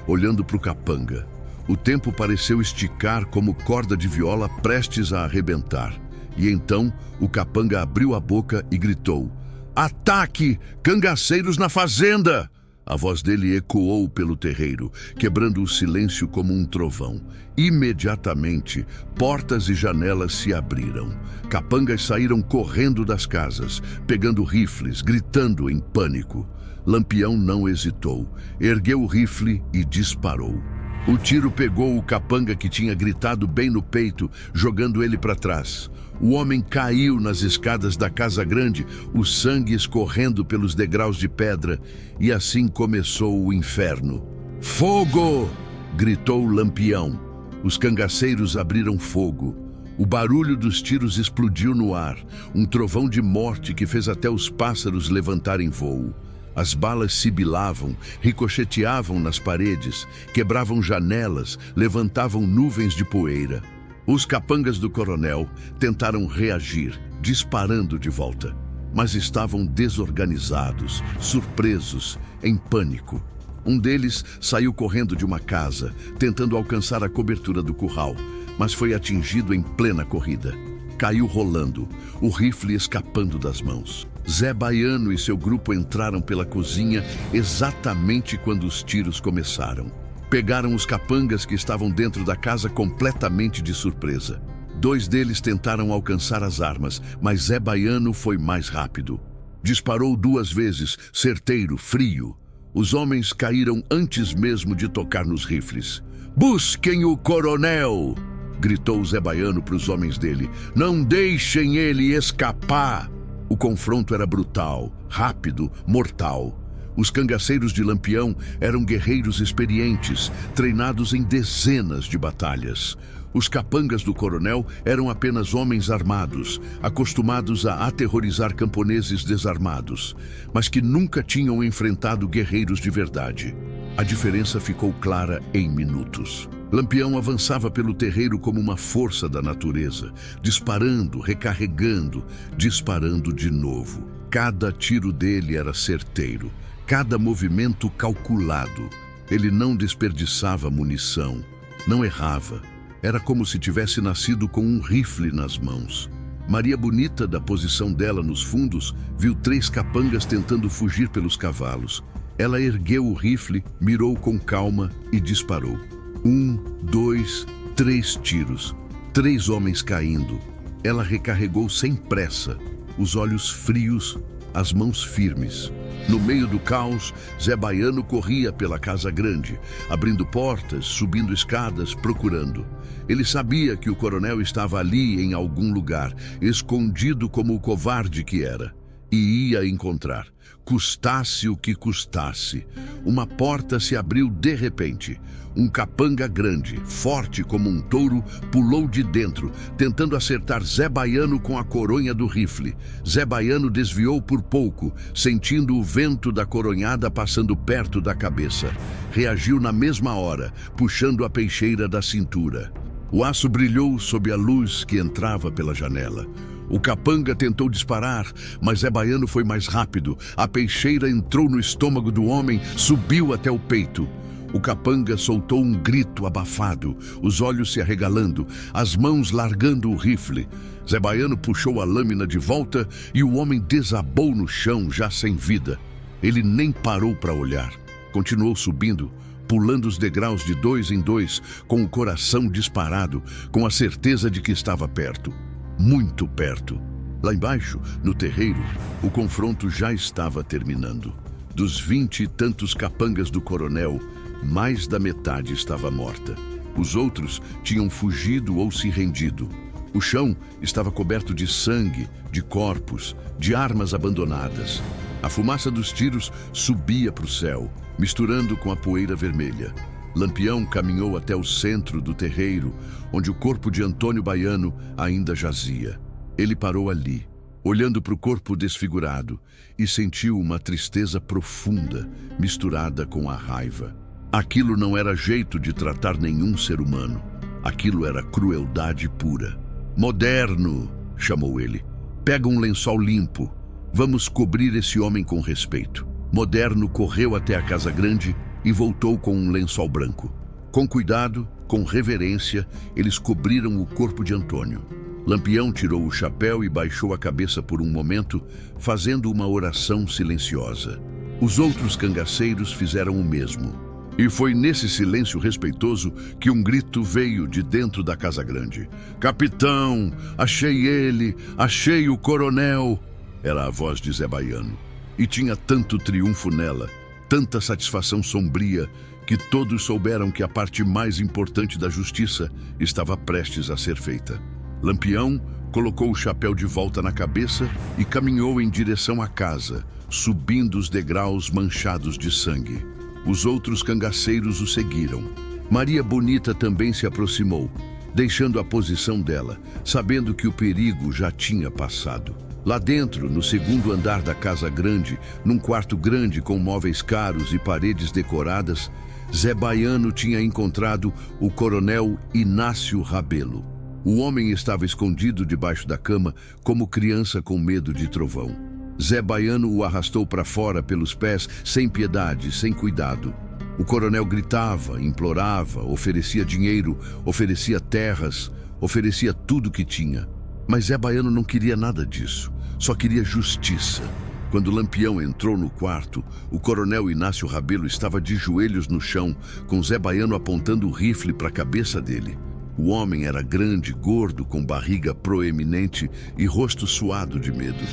olhando para o capanga. O tempo pareceu esticar como corda de viola prestes a arrebentar. E então, o capanga abriu a boca e gritou: "Ataque! Cangaceiros na fazenda!" A voz dele ecoou pelo terreiro, quebrando o silêncio como um trovão. Imediatamente, portas e janelas se abriram. Capangas saíram correndo das casas, pegando rifles, gritando em pânico. Lampião não hesitou, ergueu o rifle e disparou. O tiro pegou o capanga que tinha gritado bem no peito, jogando ele para trás. O homem caiu nas escadas da casa grande, o sangue escorrendo pelos degraus de pedra, e assim começou o inferno. "Fogo!" gritou Lampião. Os cangaceiros abriram fogo. O barulho dos tiros explodiu no ar, um trovão de morte que fez até os pássaros levantarem voo. As balas sibilavam, ricocheteavam nas paredes, quebravam janelas, levantavam nuvens de poeira. Os capangas do coronel tentaram reagir, disparando de volta, mas estavam desorganizados, surpresos, em pânico. Um deles saiu correndo de uma casa, tentando alcançar a cobertura do curral, mas foi atingido em plena corrida. caiu rolando, o rifle escapando das mãos. Zé Baiano e seu grupo entraram pela cozinha exatamente quando os tiros começaram. Pegaram os capangas que estavam dentro da casa completamente de surpresa. 2 deles tentaram alcançar as armas, mas Zé Baiano foi mais rápido. Disparou 2 vezes, certeiro, frio. Os homens caíram antes mesmo de tocar nos rifles. "Busquem o coronel!" gritou Zé Baiano para os homens dele. "Não deixem ele escapar!" O confronto era brutal, rápido, mortal. Os cangaceiros de Lampião eram guerreiros experientes, treinados em dezenas de batalhas. Os capangas do coronel eram apenas homens armados, acostumados a aterrorizar camponeses desarmados, mas que nunca tinham enfrentado guerreiros de verdade. A diferença ficou clara em minutos. Lampião avançava pelo terreiro como uma força da natureza, disparando, recarregando, disparando de novo. Cada tiro dele era certeiro, cada movimento calculado. Ele não desperdiçava munição, não errava. Era como se tivesse nascido com um rifle nas mãos. Maria Bonita, da posição dela nos fundos, viu 3 capangas tentando fugir pelos cavalos. Ela ergueu o rifle, mirou com calma e disparou. 1, 2, 3 tiros. 3 homens caindo. Ela recarregou sem pressa, os olhos frios, as mãos firmes. No meio do caos, Zé Baiano corria pela casa grande, abrindo portas, subindo escadas, procurando. Ele sabia que o coronel estava ali em algum lugar, escondido como o covarde que era, e ia encontrar, custasse o que custasse. Uma porta se abriu de repente. Um capanga grande, forte como um touro, pulou de dentro, tentando acertar Zé Baiano com a coronha do rifle. Zé Baiano desviou por pouco, sentindo o vento da coronhada passando perto da cabeça. Reagiu na mesma hora, puxando a peixeira da cintura. O aço brilhou sob a luz que entrava pela janela. O capanga tentou disparar, mas Zé Baiano foi mais rápido. A peixeira entrou no estômago do homem, subiu até o peito. O capanga soltou um grito abafado, os olhos se arregalando, as mãos largando o rifle. Zé Baiano puxou a lâmina de volta e o homem desabou no chão, já sem vida. Ele nem parou para olhar. Continuou subindo, pulando os degraus de 2 em 2, com o coração disparado, com a certeza de que estava perto. Muito perto. Lá embaixo, no terreiro, o confronto já estava terminando. Dos 20 e tantos capangas do coronel, mais da metade estava morta. Os outros tinham fugido ou se rendido. O chão estava coberto de sangue, de corpos, de armas abandonadas. A fumaça dos tiros subia para o céu, misturando com a poeira vermelha. Lampião caminhou até o centro do terreiro, onde o corpo de Antônio Baiano ainda jazia. Ele parou ali, olhando para o corpo desfigurado, e sentiu uma tristeza profunda, misturada com a raiva. Aquilo não era jeito de tratar nenhum ser humano. Aquilo era crueldade pura. "Moderno", chamou ele. "Pega um lençol limpo. Vamos cobrir esse homem com respeito." Moderno correu até a casa grande e voltou com um lençol branco. Com cuidado, com reverência, eles cobriram o corpo de Antônio. Lampião tirou o chapéu e baixou a cabeça por um momento, fazendo uma oração silenciosa. Os outros cangaceiros fizeram o mesmo. E foi nesse silêncio respeitoso que um grito veio de dentro da casa grande. "Capitão, achei ele, achei o coronel!" Era a voz de Zé Baiano. E tinha tanto triunfo nela, tanta satisfação sombria, que todos souberam que a parte mais importante da justiça estava prestes a ser feita. Lampião colocou o chapéu de volta na cabeça e caminhou em direção à casa, subindo os degraus manchados de sangue. Os outros cangaceiros o seguiram. Maria Bonita também se aproximou, deixando a posição dela, sabendo que o perigo já tinha passado. Lá dentro, no segundo andar da casa grande, num quarto grande com móveis caros e paredes decoradas, Zé Baiano tinha encontrado o coronel Inácio Rabelo. O homem estava escondido debaixo da cama, como criança com medo de trovão. Zé Baiano o arrastou para fora pelos pés, sem piedade, sem cuidado. O coronel gritava, implorava, oferecia dinheiro, oferecia terras, oferecia tudo que tinha. Mas Zé Baiano não queria nada disso, só queria justiça. Quando Lampião entrou no quarto, o coronel Inácio Rabelo estava de joelhos no chão, com Zé Baiano apontando o rifle para a cabeça dele. O homem era grande, gordo, com barriga proeminente e rosto suado de medo.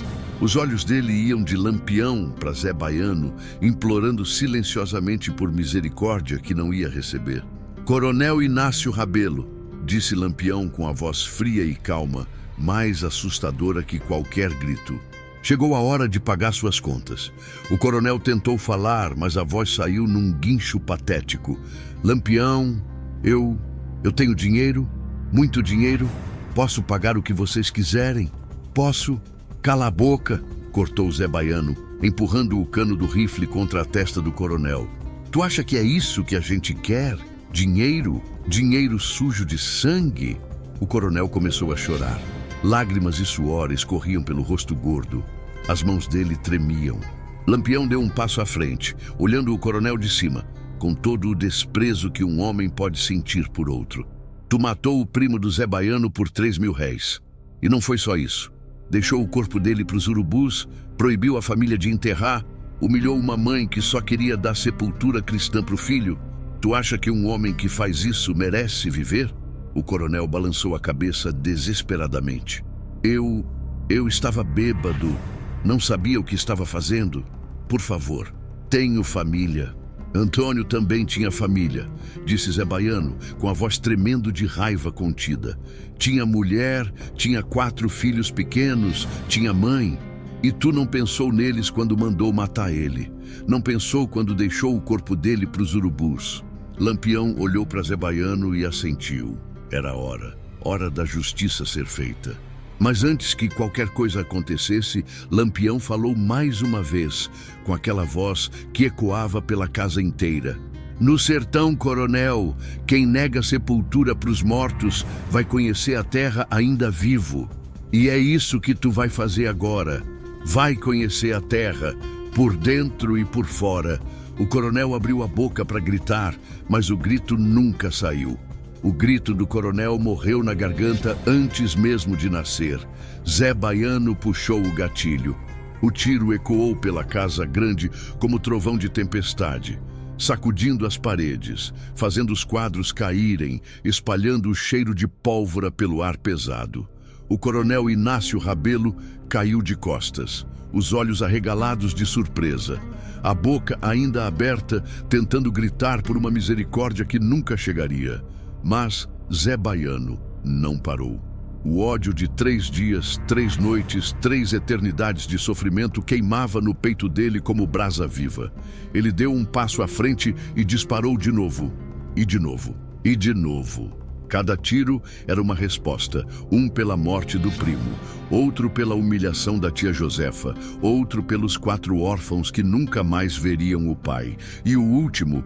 Os olhos dele iam de Lampião para Zé Baiano, implorando silenciosamente por misericórdia que não ia receber. "Coronel Inácio Rabelo", disse Lampião com a voz fria e calma, mais assustadora que qualquer grito. Chegou a hora de pagar suas contas. O coronel tentou falar, mas a voz saiu num guincho patético. "Lampião, eu tenho dinheiro, muito dinheiro. Posso pagar o que vocês quiserem. Posso." "Cala a boca", cortou Zé Baiano, empurrando o cano do rifle contra a testa do coronel. "Tu acha que é isso que a gente quer? Dinheiro? Dinheiro sujo de sangue?" O coronel começou a chorar. Lágrimas e suor escorriam pelo rosto gordo. As mãos dele tremiam. Lampião deu um passo à frente, olhando o coronel de cima, com todo o desprezo que um homem pode sentir por outro. "Tu matou o primo do Zé Baiano por 3.000 réis. E não foi só isso. Deixou o corpo dele para os urubus, proibiu a família de enterrar, humilhou uma mãe que só queria dar sepultura cristã para o filho. Tu acha que um homem que faz isso merece viver?" O coronel balançou a cabeça desesperadamente. Eu estava bêbado. Não sabia o que estava fazendo. Por favor, tenho família." "Antônio também tinha família", disse Zé Baiano, com a voz tremendo de raiva contida. "Tinha mulher, tinha 4 filhos pequenos, tinha mãe. E tu não pensou neles quando mandou matar ele. Não pensou quando deixou o corpo dele para os urubus." Lampião olhou para Zé Baiano e assentiu. Era hora da justiça ser feita. Mas antes que qualquer coisa acontecesse, Lampião falou mais uma vez, com aquela voz que ecoava pela casa inteira. "No sertão, coronel, quem nega sepultura para os mortos vai conhecer a terra ainda vivo. E é isso que tu vai fazer agora. Vai conhecer a terra, por dentro e por fora." O coronel abriu a boca para gritar, mas o grito nunca saiu. O grito do coronel morreu na garganta antes mesmo de nascer. Zé Baiano puxou o gatilho. O tiro ecoou pela casa grande como trovão de tempestade, sacudindo as paredes, fazendo os quadros caírem, espalhando o cheiro de pólvora pelo ar pesado. O coronel Inácio Rabelo caiu de costas, os olhos arregalados de surpresa, a boca ainda aberta, tentando gritar por uma misericórdia que nunca chegaria. Mas Zé Baiano não parou. O ódio de 3 dias, 3 noites, 3 eternidades de sofrimento queimava no peito dele como brasa viva. Ele deu um passo à frente e disparou de novo. E de novo. E de novo. Cada tiro era uma resposta, um pela morte do primo, outro pela humilhação da tia Josefa, outro pelos 4 órfãos que nunca mais veriam o pai. E o último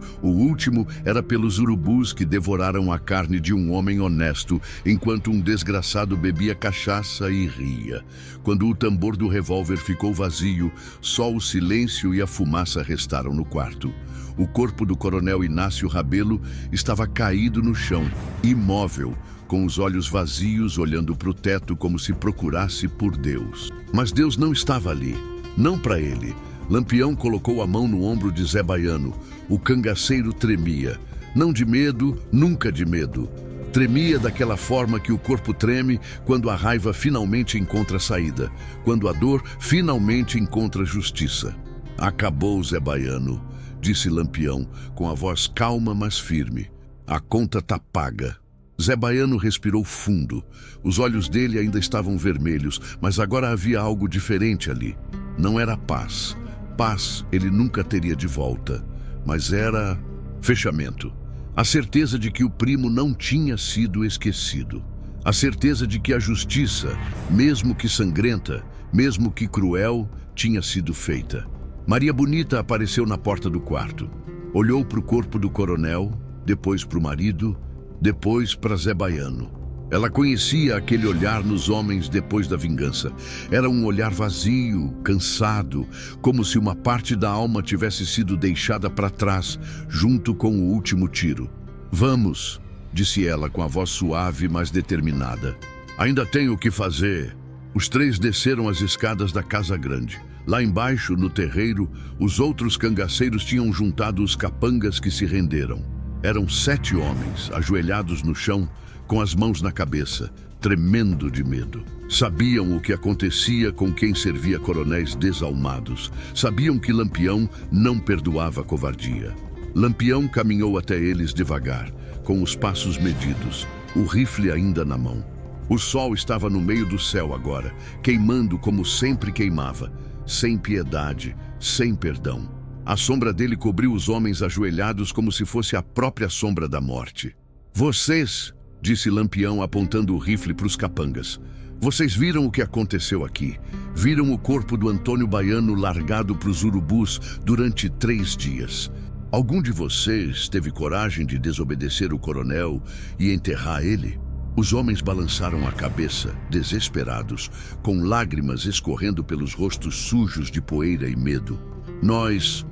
era pelos urubus que devoraram a carne de um homem honesto, enquanto um desgraçado bebia cachaça e ria. Quando o tambor do revólver ficou vazio, só o silêncio e a fumaça restaram no quarto. O corpo do coronel Inácio Rabelo estava caído no chão, imóvel, com os olhos vazios, olhando para o teto como se procurasse por Deus. Mas Deus não estava ali, não para ele. Lampião colocou a mão no ombro de Zé Baiano. O cangaceiro tremia, não de medo, nunca de medo. Tremia daquela forma que o corpo treme quando a raiva finalmente encontra saída, quando a dor finalmente encontra justiça. "Acabou, Zé Baiano", disse Lampião, com a voz calma mas firme. "A conta tá paga." Zé Baiano respirou fundo. Os olhos dele ainda estavam vermelhos, mas agora havia algo diferente ali. Não era paz. Paz ele nunca teria de volta. Mas era fechamento. A certeza de que o primo não tinha sido esquecido. A certeza de que a justiça, mesmo que sangrenta, mesmo que cruel, tinha sido feita. Maria Bonita apareceu na porta do quarto. Olhou para o corpo do coronel, depois para o marido, depois para Zé Baiano. Ela conhecia aquele olhar nos homens depois da vingança. Era um olhar vazio, cansado, como se uma parte da alma tivesse sido deixada para trás, junto com o último tiro. "Vamos", disse ela com a voz suave, mas determinada. Ainda tenho o que fazer. Os três desceram as escadas da casa grande. Lá embaixo, no terreiro, os outros cangaceiros tinham juntado os capangas que se renderam. Eram 7 homens, ajoelhados no chão, com as mãos na cabeça, tremendo de medo. Sabiam o que acontecia com quem servia coronéis desalmados. Sabiam que Lampião não perdoava covardia. Lampião caminhou até eles devagar, com os passos medidos, o rifle ainda na mão. O sol estava no meio do céu agora, queimando como sempre queimava, sem piedade, sem perdão. A sombra dele cobriu os homens ajoelhados como se fosse a própria sombra da morte. Vocês, disse Lampião apontando o rifle para os capangas, vocês viram o que aconteceu aqui. Viram o corpo do Antônio Baiano largado para os urubus durante 3 dias. Algum de vocês teve coragem de desobedecer o coronel e enterrar ele? Os homens balançaram a cabeça, desesperados, com lágrimas escorrendo pelos rostos sujos de poeira e medo. Nós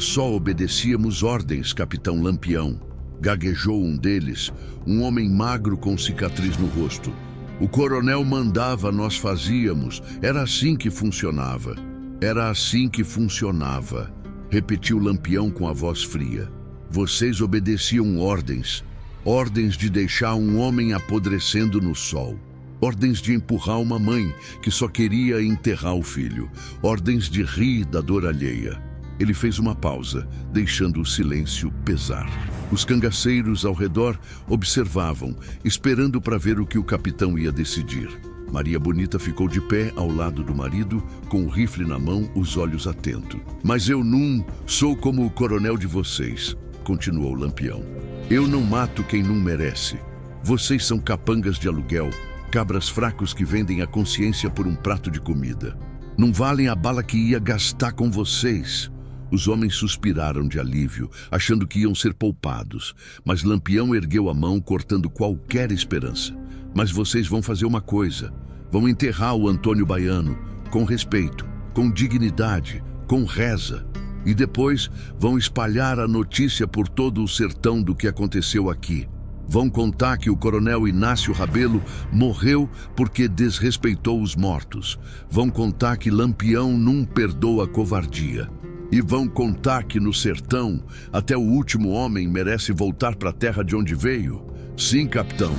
só obedecíamos ordens, Capitão Lampião. Gaguejou um deles, um homem magro com cicatriz no rosto. O coronel mandava, nós fazíamos. Era assim que funcionava. Era assim que funcionava, repetiu Lampião com a voz fria. Vocês obedeciam ordens. Ordens de deixar um homem apodrecendo no sol. Ordens de empurrar uma mãe que só queria enterrar o filho. Ordens de rir da dor alheia. Ele fez uma pausa, deixando o silêncio pesar. Os cangaceiros ao redor observavam, esperando para ver o que o capitão ia decidir. Maria Bonita ficou de pé ao lado do marido, com o rifle na mão, os olhos atentos. Mas eu não sou como o coronel de vocês, continuou Lampião. Eu não mato quem não merece. Vocês são capangas de aluguel, cabras fracos que vendem a consciência por um prato de comida. Não valem a bala que ia gastar com vocês. Os homens suspiraram de alívio, achando que iam ser poupados, mas Lampião ergueu a mão, cortando qualquer esperança. Mas vocês vão fazer uma coisa, vão enterrar o Antônio Baiano, com respeito, com dignidade, com reza, e depois vão espalhar a notícia por todo o sertão do que aconteceu aqui. Vão contar que o coronel Inácio Rabelo morreu porque desrespeitou os mortos. Vão contar que Lampião não perdoa a covardia. E vão contar que no sertão, até o último homem merece voltar para a terra de onde veio? Sim, capitão,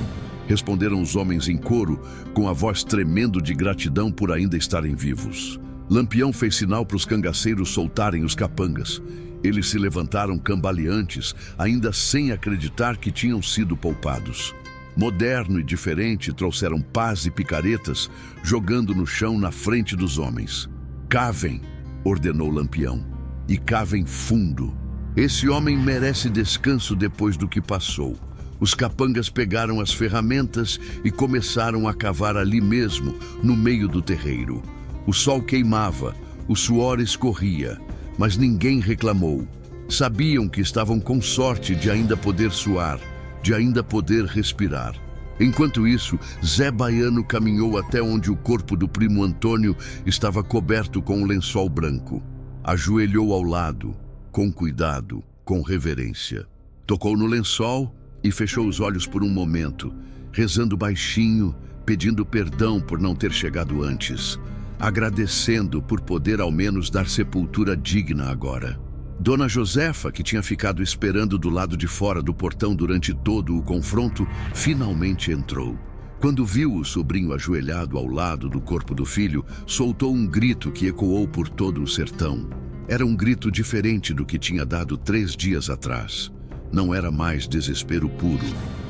responderam os homens em coro, com a voz tremendo de gratidão por ainda estarem vivos. Lampião fez sinal para os cangaceiros soltarem os capangas. Eles se levantaram cambaleantes, ainda sem acreditar que tinham sido poupados. Moderno e diferente, trouxeram pás e picaretas, jogando no chão na frente dos homens. Cavem, ordenou Lampião. E cavem fundo. Esse homem merece descanso depois do que passou. Os capangas pegaram as ferramentas e começaram a cavar ali mesmo, no meio do terreiro. O sol queimava, o suor escorria, mas ninguém reclamou. Sabiam que estavam com sorte de ainda poder suar, de ainda poder respirar. Enquanto isso, Zé Baiano caminhou até onde o corpo do primo Antônio estava coberto com um lençol branco. Ajoelhou ao lado, com cuidado, com reverência. Tocou no lençol e fechou os olhos por um momento, rezando baixinho, pedindo perdão por não ter chegado antes, agradecendo por poder ao menos dar sepultura digna agora. Dona Josefa, que tinha ficado esperando do lado de fora do portão durante todo o confronto, finalmente entrou. Quando viu o sobrinho ajoelhado ao lado do corpo do filho, soltou um grito que ecoou por todo o sertão. Era um grito diferente do que tinha dado 3 dias atrás. Não era mais desespero puro.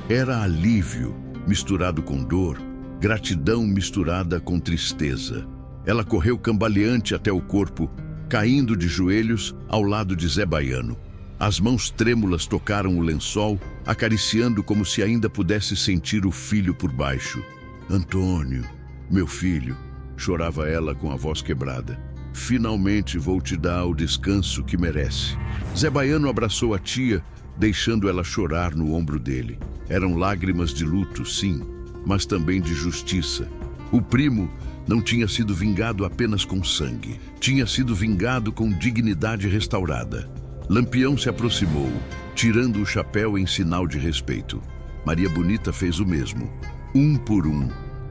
Era alívio, misturado com dor, gratidão misturada com tristeza. Ela correu cambaleante até o corpo, caindo de joelhos ao lado de Zé Baiano. As mãos trêmulas tocaram o lençol, acariciando como se ainda pudesse sentir o filho por baixo. Antônio, meu filho, chorava ela com a voz quebrada. Finalmente vou te dar o descanso que merece. Zé Baiano abraçou a tia, deixando ela chorar no ombro dele. Eram lágrimas de luto, sim, mas também de justiça. O primo não tinha sido vingado apenas com sangue. Tinha sido vingado com dignidade restaurada. Lampião se aproximou, tirando o chapéu em sinal de respeito. Maria Bonita fez o mesmo. Um por um,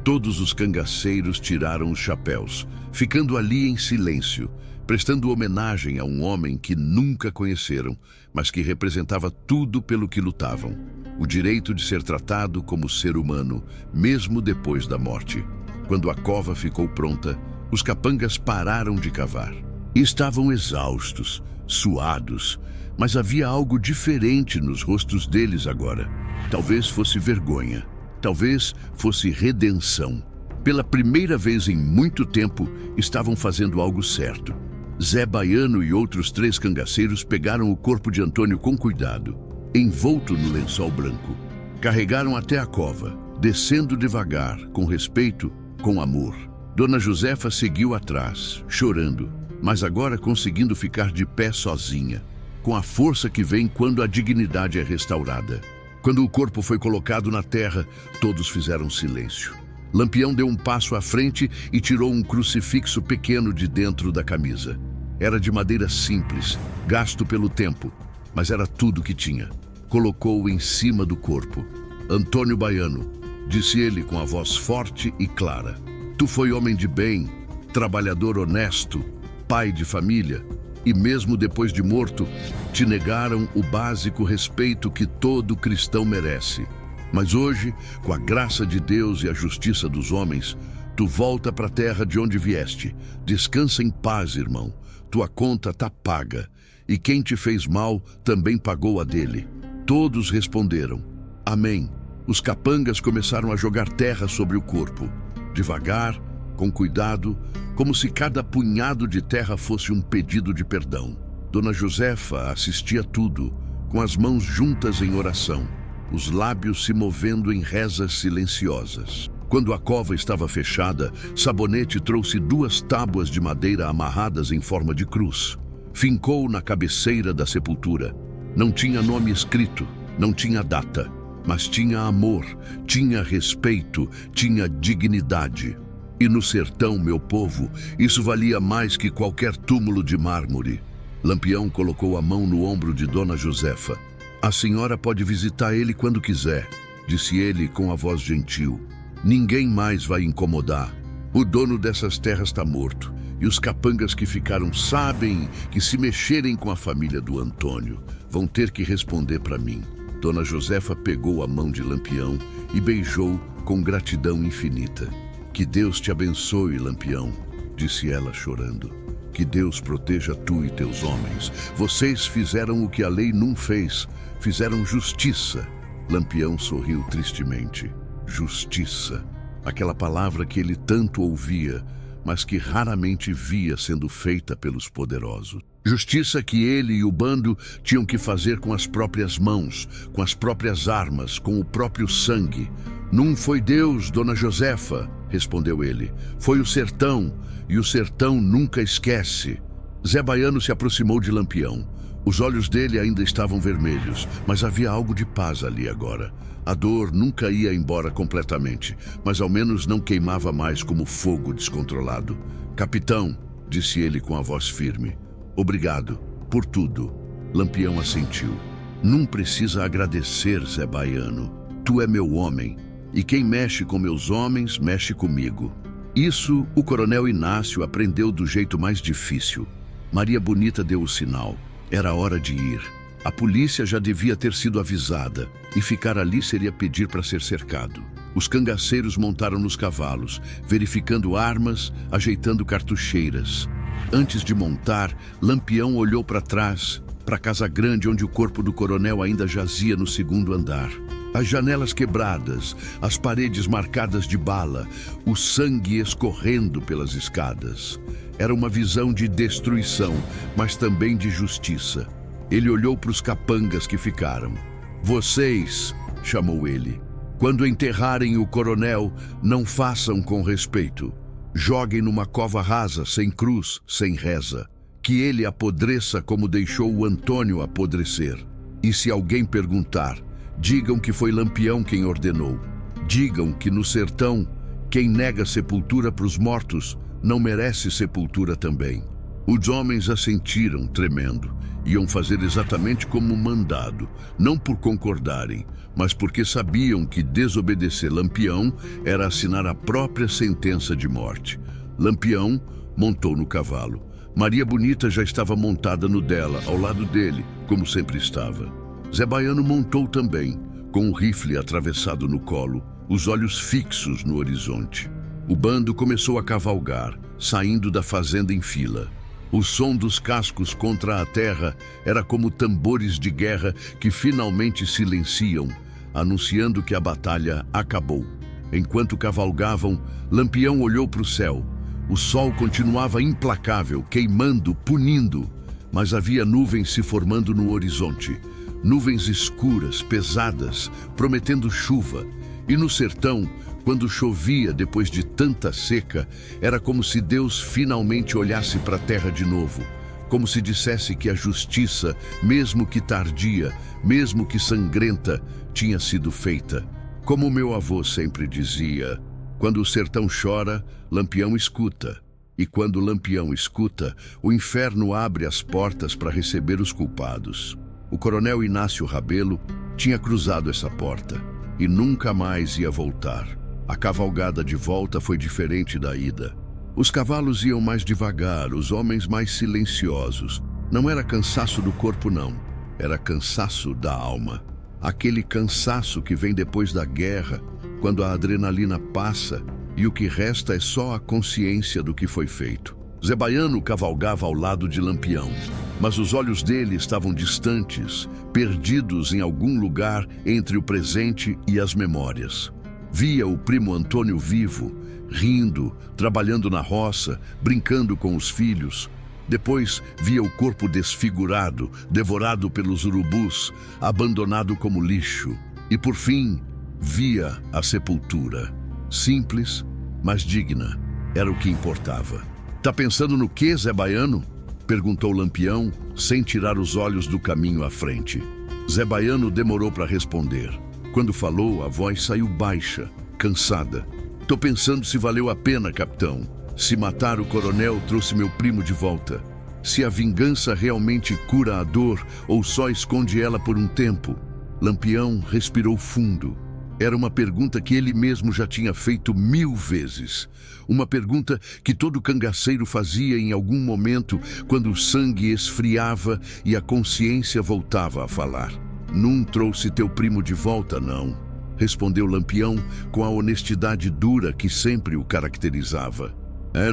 Todos os cangaceiros tiraram os chapéus, ficando ali em silêncio, prestando homenagem a um homem que nunca conheceram, mas que representava tudo pelo que lutavam: o direito de ser tratado como ser humano, mesmo depois da morte. Quando a cova ficou pronta, os capangas pararam de cavar. Estavam exaustos, suados, mas havia algo diferente nos rostos deles agora. Talvez fosse vergonha, talvez fosse redenção. Pela primeira vez em muito tempo, estavam fazendo algo certo. Zé Baiano e outros 3 cangaceiros pegaram o corpo de Antônio com cuidado, envolto no lençol branco. Carregaram até a cova, descendo devagar, com respeito, com amor. Dona Josefa seguiu atrás, chorando, mas agora conseguindo ficar de pé sozinha, com a força que vem quando a dignidade é restaurada. Quando o corpo foi colocado na terra, todos fizeram silêncio. Lampião deu um passo à frente e tirou um crucifixo pequeno de dentro da camisa. Era de madeira simples, gasto pelo tempo, mas era tudo que tinha. Colocou-o em cima do corpo. Antônio Baiano, disse ele com a voz forte e clara: tu foi homem de bem, trabalhador honesto, pai de família, e mesmo depois de morto, te negaram o básico respeito que todo cristão merece. Mas hoje, com a graça de Deus e a justiça dos homens, tu volta para a terra de onde vieste. Descansa em paz, irmão. Tua conta tá paga, e quem te fez mal também pagou a dele. Todos responderam: amém. Os capangas começaram a jogar terra sobre o corpo, devagar, com cuidado, como se cada punhado de terra fosse um pedido de perdão. Dona Josefa assistia tudo, com as mãos juntas em oração, os lábios se movendo em rezas silenciosas. Quando a cova estava fechada, Sabonete trouxe 2 tábuas de madeira amarradas em forma de cruz. Fincou na cabeceira da sepultura. Não tinha nome escrito, não tinha data, mas tinha amor, tinha respeito, tinha dignidade. E no sertão, meu povo, isso valia mais que qualquer túmulo de mármore. Lampião colocou a mão no ombro de Dona Josefa. A senhora pode visitar ele quando quiser, disse ele com a voz gentil. Ninguém mais vai incomodar. O dono dessas terras está morto, e os capangas que ficaram sabem que se mexerem com a família do Antônio, vão ter que responder para mim. Dona Josefa pegou a mão de Lampião e beijou com gratidão infinita. Que Deus te abençoe, Lampião, disse ela chorando. Que Deus proteja tu e teus homens. Vocês fizeram o que a lei não fez, fizeram justiça. Lampião sorriu tristemente. Justiça. Aquela palavra que ele tanto ouvia, mas que raramente via sendo feita pelos poderosos. Justiça que ele e o bando tinham que fazer com as próprias mãos, com as próprias armas, com o próprio sangue. Não foi Deus, Dona Josefa, respondeu ele. Foi o sertão, e o sertão nunca esquece. Zé Baiano se aproximou de Lampião. Os olhos dele ainda estavam vermelhos, mas havia algo de paz ali agora. A dor nunca ia embora completamente, mas ao menos não queimava mais como fogo descontrolado. Capitão, disse ele com a voz firme, obrigado por tudo. Lampião assentiu. Não precisa agradecer, Zé Baiano. Tu é meu homem, e quem mexe com meus homens, mexe comigo. Isso o coronel Inácio aprendeu do jeito mais difícil. Maria Bonita deu o sinal. Era hora de ir. A polícia já devia ter sido avisada, e ficar ali seria pedir para ser cercado. Os cangaceiros montaram nos cavalos, verificando armas, ajeitando cartucheiras. Antes de montar, Lampião olhou para trás, para a casa grande onde o corpo do coronel ainda jazia no 2º andar. As janelas quebradas, as paredes marcadas de bala, o sangue escorrendo pelas escadas. Era uma visão de destruição, mas também de justiça. Ele olhou para os capangas que ficaram. Vocês, chamou ele, quando enterrarem o coronel, não façam com respeito. Joguem numa cova rasa, sem cruz, sem reza. Que ele apodreça como deixou o Antônio apodrecer. E se alguém perguntar, digam que foi Lampião quem ordenou. Digam que no sertão, quem nega sepultura para os mortos, não merece sepultura também. Os homens assentiram, tremendo. Iam fazer exatamente como mandado, não por concordarem, mas porque sabiam que desobedecer Lampião era assinar a própria sentença de morte. Lampião montou no cavalo. Maria Bonita já estava montada no dela, ao lado dele, como sempre estava. Zé Baiano montou também, com o rifle atravessado no colo, os olhos fixos no horizonte. O bando começou a cavalgar, saindo da fazenda em fila. O som dos cascos contra a terra era como tambores de guerra que finalmente silenciam, anunciando que a batalha acabou. Enquanto cavalgavam, Lampião olhou para o céu. O sol continuava implacável, queimando, punindo, mas havia nuvens se formando no horizonte. Nuvens escuras, pesadas, prometendo chuva. E no sertão, quando chovia depois de tanta seca, era como se Deus finalmente olhasse para a terra de novo. Como se dissesse que a justiça, mesmo que tardia, mesmo que sangrenta, tinha sido feita. Como meu avô sempre dizia, quando o sertão chora, Lampião escuta. E quando Lampião escuta, o inferno abre as portas para receber os culpados. O coronel Inácio Rabelo tinha cruzado essa porta e nunca mais ia voltar. A cavalgada de volta foi diferente da ida. Os cavalos iam mais devagar, os homens mais silenciosos. Não era cansaço do corpo, não. Era cansaço da alma. Aquele cansaço que vem depois da guerra, quando a adrenalina passa e o que resta é só a consciência do que foi feito. Zé Baiano cavalgava ao lado de Lampião, mas os olhos dele estavam distantes, perdidos em algum lugar entre o presente e as memórias. Via o primo Antônio vivo, rindo, trabalhando na roça, brincando com os filhos. Depois via o corpo desfigurado, devorado pelos urubus, abandonado como lixo. E por fim, via a sepultura. Simples, mas digna. Era o que importava. "Tá pensando no quê, Zé Baiano?" perguntou Lampião, sem tirar os olhos do caminho à frente. Zé Baiano demorou para responder. Quando falou, a voz saiu baixa, cansada. "Tô pensando se valeu a pena, capitão. Se matar o coronel trouxe meu primo de volta. Se a vingança realmente cura a dor ou só esconde ela por um tempo." Lampião respirou fundo. Era uma pergunta que ele mesmo já tinha feito 1000 vezes. Uma pergunta que todo cangaceiro fazia em algum momento quando o sangue esfriava e a consciência voltava a falar. "Não trouxe teu primo de volta, não", respondeu Lampião com a honestidade dura que sempre o caracterizava.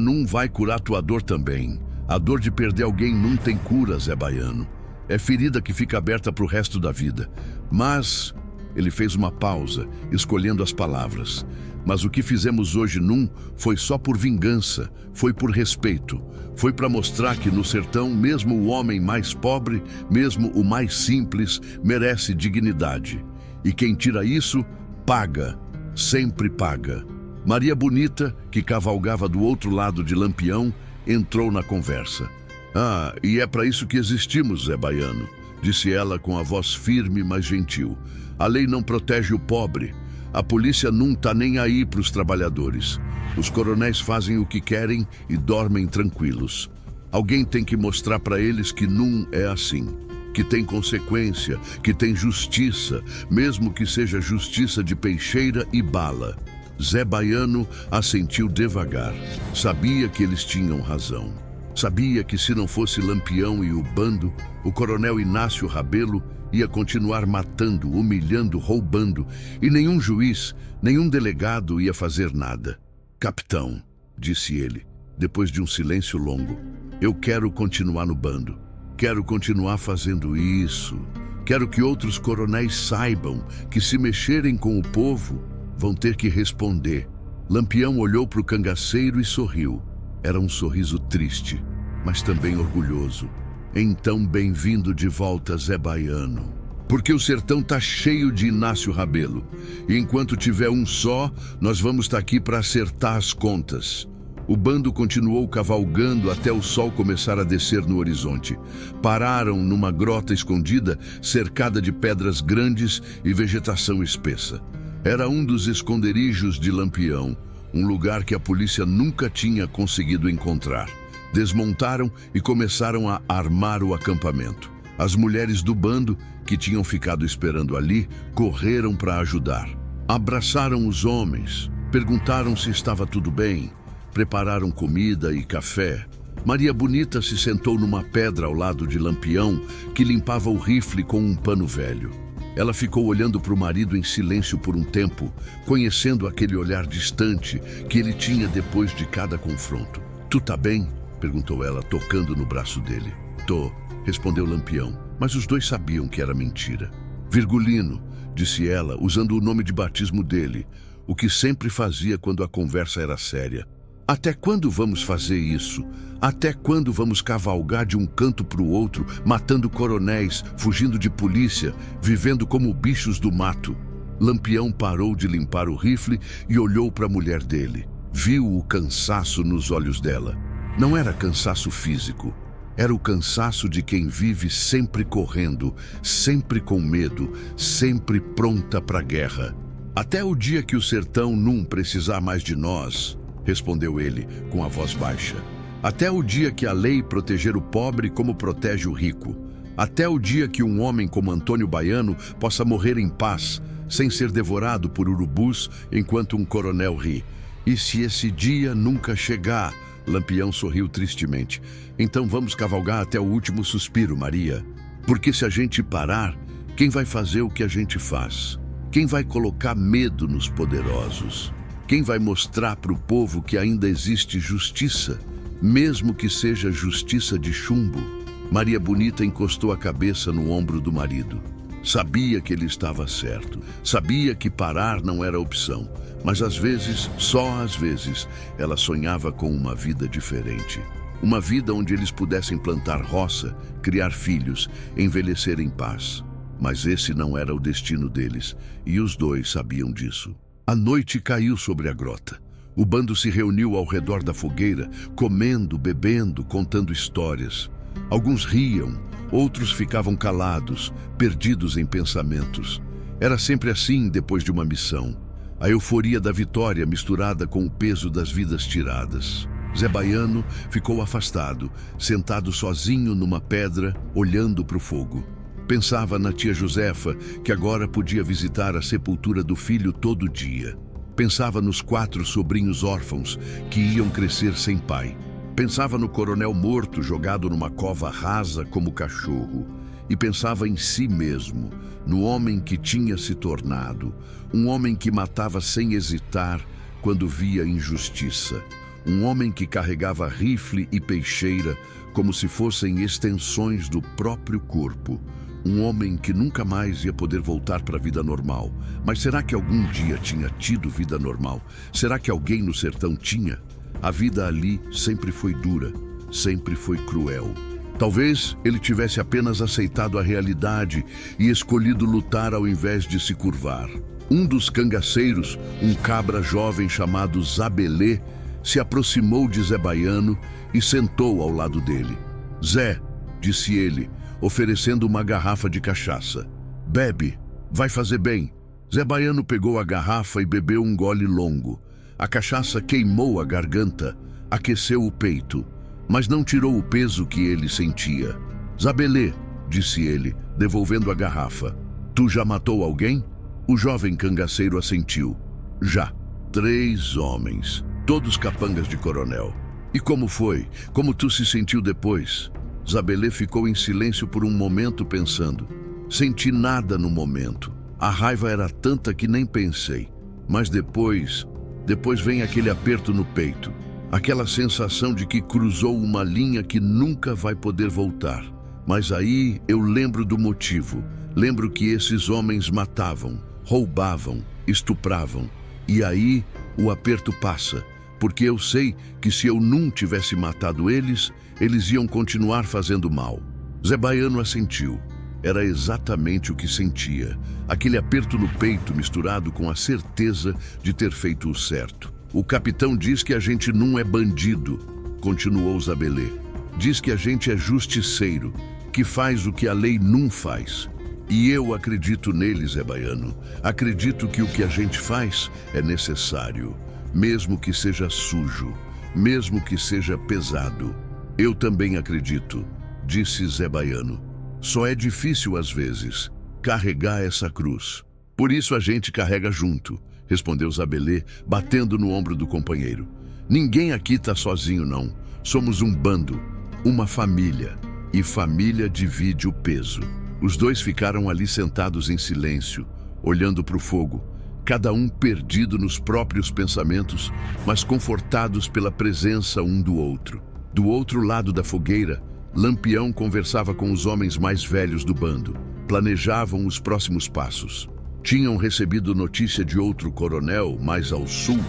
Não vai curar tua dor também. A dor de perder alguém não tem cura, Zé Baiano. É ferida que fica aberta pro resto da vida. Mas..." Ele fez uma pausa, escolhendo as palavras. "Mas o que fizemos hoje foi só por vingança, foi por respeito. Foi para mostrar que no sertão, mesmo o homem mais pobre, mesmo o mais simples, merece dignidade. E quem tira isso, paga, sempre paga." Maria Bonita, que cavalgava do outro lado de Lampião, entrou na conversa. "E é para isso que existimos, Zé Baiano", disse ela com a voz firme, mas gentil. "A lei não protege o pobre. A polícia não tá nem aí para os trabalhadores. Os coronéis fazem o que querem e dormem tranquilos. Alguém tem que mostrar para eles que não é assim. Que tem consequência, que tem justiça, mesmo que seja justiça de peixeira e bala." Zé Baiano assentiu devagar. Sabia que eles tinham razão. Sabia que se não fosse Lampião e o bando, o coronel Inácio Rabelo ia continuar matando, humilhando, roubando, e nenhum juiz, nenhum delegado ia fazer nada. "Capitão", disse ele, depois de um silêncio longo, "eu quero continuar no bando. Quero continuar fazendo isso. Quero que outros coronéis saibam que se mexerem com o povo, vão ter que responder." Lampião olhou para o cangaceiro e sorriu. Era um sorriso triste, mas também orgulhoso. "Então, bem-vindo de volta, Zé Baiano. Porque o sertão tá cheio de Inácio Rabelo. E enquanto tiver um só, nós vamos estar aqui para acertar as contas." O bando continuou cavalgando até o sol começar a descer no horizonte. Pararam numa grota escondida, cercada de pedras grandes e vegetação espessa. Era um dos esconderijos de Lampião, um lugar que a polícia nunca tinha conseguido encontrar. Desmontaram e começaram a armar o acampamento. As mulheres do bando, que tinham ficado esperando ali, correram para ajudar. Abraçaram os homens, perguntaram se estava tudo bem, prepararam comida e café. Maria Bonita se sentou numa pedra ao lado de Lampião, que limpava o rifle com um pano velho. Ela ficou olhando para o marido em silêncio por um tempo, conhecendo aquele olhar distante que ele tinha depois de cada confronto. "Tu tá bem?" perguntou ela, tocando no braço dele. "Tô", respondeu Lampião, mas os dois sabiam que era mentira. "Virgulino", disse ela, usando o nome de batismo dele, o que sempre fazia quando a conversa era séria. "Até quando vamos fazer isso? Até quando vamos cavalgar de um canto para o outro, matando coronéis, fugindo de polícia, vivendo como bichos do mato?" Lampião parou de limpar o rifle e olhou para a mulher dele. Viu o cansaço nos olhos dela. Não era cansaço físico. Era o cansaço de quem vive sempre correndo, sempre com medo, sempre pronta para a guerra. "Até o dia que o sertão não precisar mais de nós", respondeu ele, com a voz baixa. "Até o dia que a lei proteger o pobre como protege o rico. Até o dia que um homem como Antônio Baiano possa morrer em paz, sem ser devorado por urubus enquanto um coronel ri. E se esse dia nunca chegar..." Lampião sorriu tristemente. "Então vamos cavalgar até o último suspiro, Maria. Porque se a gente parar, quem vai fazer o que a gente faz? Quem vai colocar medo nos poderosos? Quem vai mostrar para o povo que ainda existe justiça, mesmo que seja justiça de chumbo?" Maria Bonita encostou a cabeça no ombro do marido. Sabia que ele estava certo. Sabia que parar não era opção. Mas às vezes, só às vezes, ela sonhava com uma vida diferente. Uma vida onde eles pudessem plantar roça, criar filhos, envelhecer em paz. Mas esse não era o destino deles, e os dois sabiam disso. A noite caiu sobre a grota. O bando se reuniu ao redor da fogueira, comendo, bebendo, contando histórias. Alguns riam, outros ficavam calados, perdidos em pensamentos. Era sempre assim depois de uma missão. A euforia da vitória misturada com o peso das vidas tiradas. Zé Baiano ficou afastado, sentado sozinho numa pedra, olhando para o fogo. Pensava na tia Josefa, que agora podia visitar a sepultura do filho todo dia. Pensava nos 4 sobrinhos órfãos que iam crescer sem pai. Pensava no coronel morto, jogado numa cova rasa como cachorro. E pensava em si mesmo, no homem que tinha se tornado, um homem que matava sem hesitar quando via injustiça, um homem que carregava rifle e peixeira como se fossem extensões do próprio corpo, um homem que nunca mais ia poder voltar para a vida normal. Mas será que algum dia tinha tido vida normal? Será que alguém no sertão tinha? A vida ali sempre foi dura, sempre foi cruel. Talvez ele tivesse apenas aceitado a realidade e escolhido lutar ao invés de se curvar. Um dos cangaceiros, um cabra jovem chamado Zabelê, se aproximou de Zé Baiano e sentou ao lado dele. "Zé", disse ele, oferecendo uma garrafa de cachaça. "Bebe, vai fazer bem." Zé Baiano pegou a garrafa e bebeu um gole longo. A cachaça queimou a garganta, aqueceu o peito, mas não tirou o peso que ele sentia. "Zabelê", disse ele, devolvendo a garrafa. "Tu já matou alguém?" O jovem cangaceiro assentiu. "Já. 3 homens, todos capangas de coronel." "E como foi? Como tu se sentiu depois?" Zabelê ficou em silêncio por um momento pensando. "Senti nada no momento. A raiva era tanta que nem pensei. Mas depois vem aquele aperto no peito. Aquela sensação de que cruzou uma linha que nunca vai poder voltar. Mas aí eu lembro do motivo. Lembro que esses homens matavam, roubavam, estupravam. E aí o aperto passa, porque eu sei que se eu não tivesse matado eles, eles iam continuar fazendo mal." Zé Baiano assentiu. Era exatamente o que sentia. Aquele aperto no peito misturado com a certeza de ter feito o certo. "O capitão diz que a gente não é bandido", continuou Zabelê. "Diz que a gente é justiceiro, que faz o que a lei não faz. E eu acredito nele, Zé Baiano. Acredito que o que a gente faz é necessário, mesmo que seja sujo, mesmo que seja pesado. Eu também acredito, disse Zé Baiano. Só é difícil às vezes carregar essa cruz. Por isso a gente carrega junto, respondeu Zabelê, batendo no ombro do companheiro. Ninguém aqui tá sozinho não. Somos um bando, uma família. E família divide o peso. Os dois ficaram ali sentados em silêncio, olhando para o fogo, cada um perdido nos próprios pensamentos, mas confortados pela presença um do outro. Do outro lado da fogueira, Lampião conversava com os homens mais velhos do bando. Planejavam os próximos passos. Tinham recebido notícia de outro coronel, mais ao sul,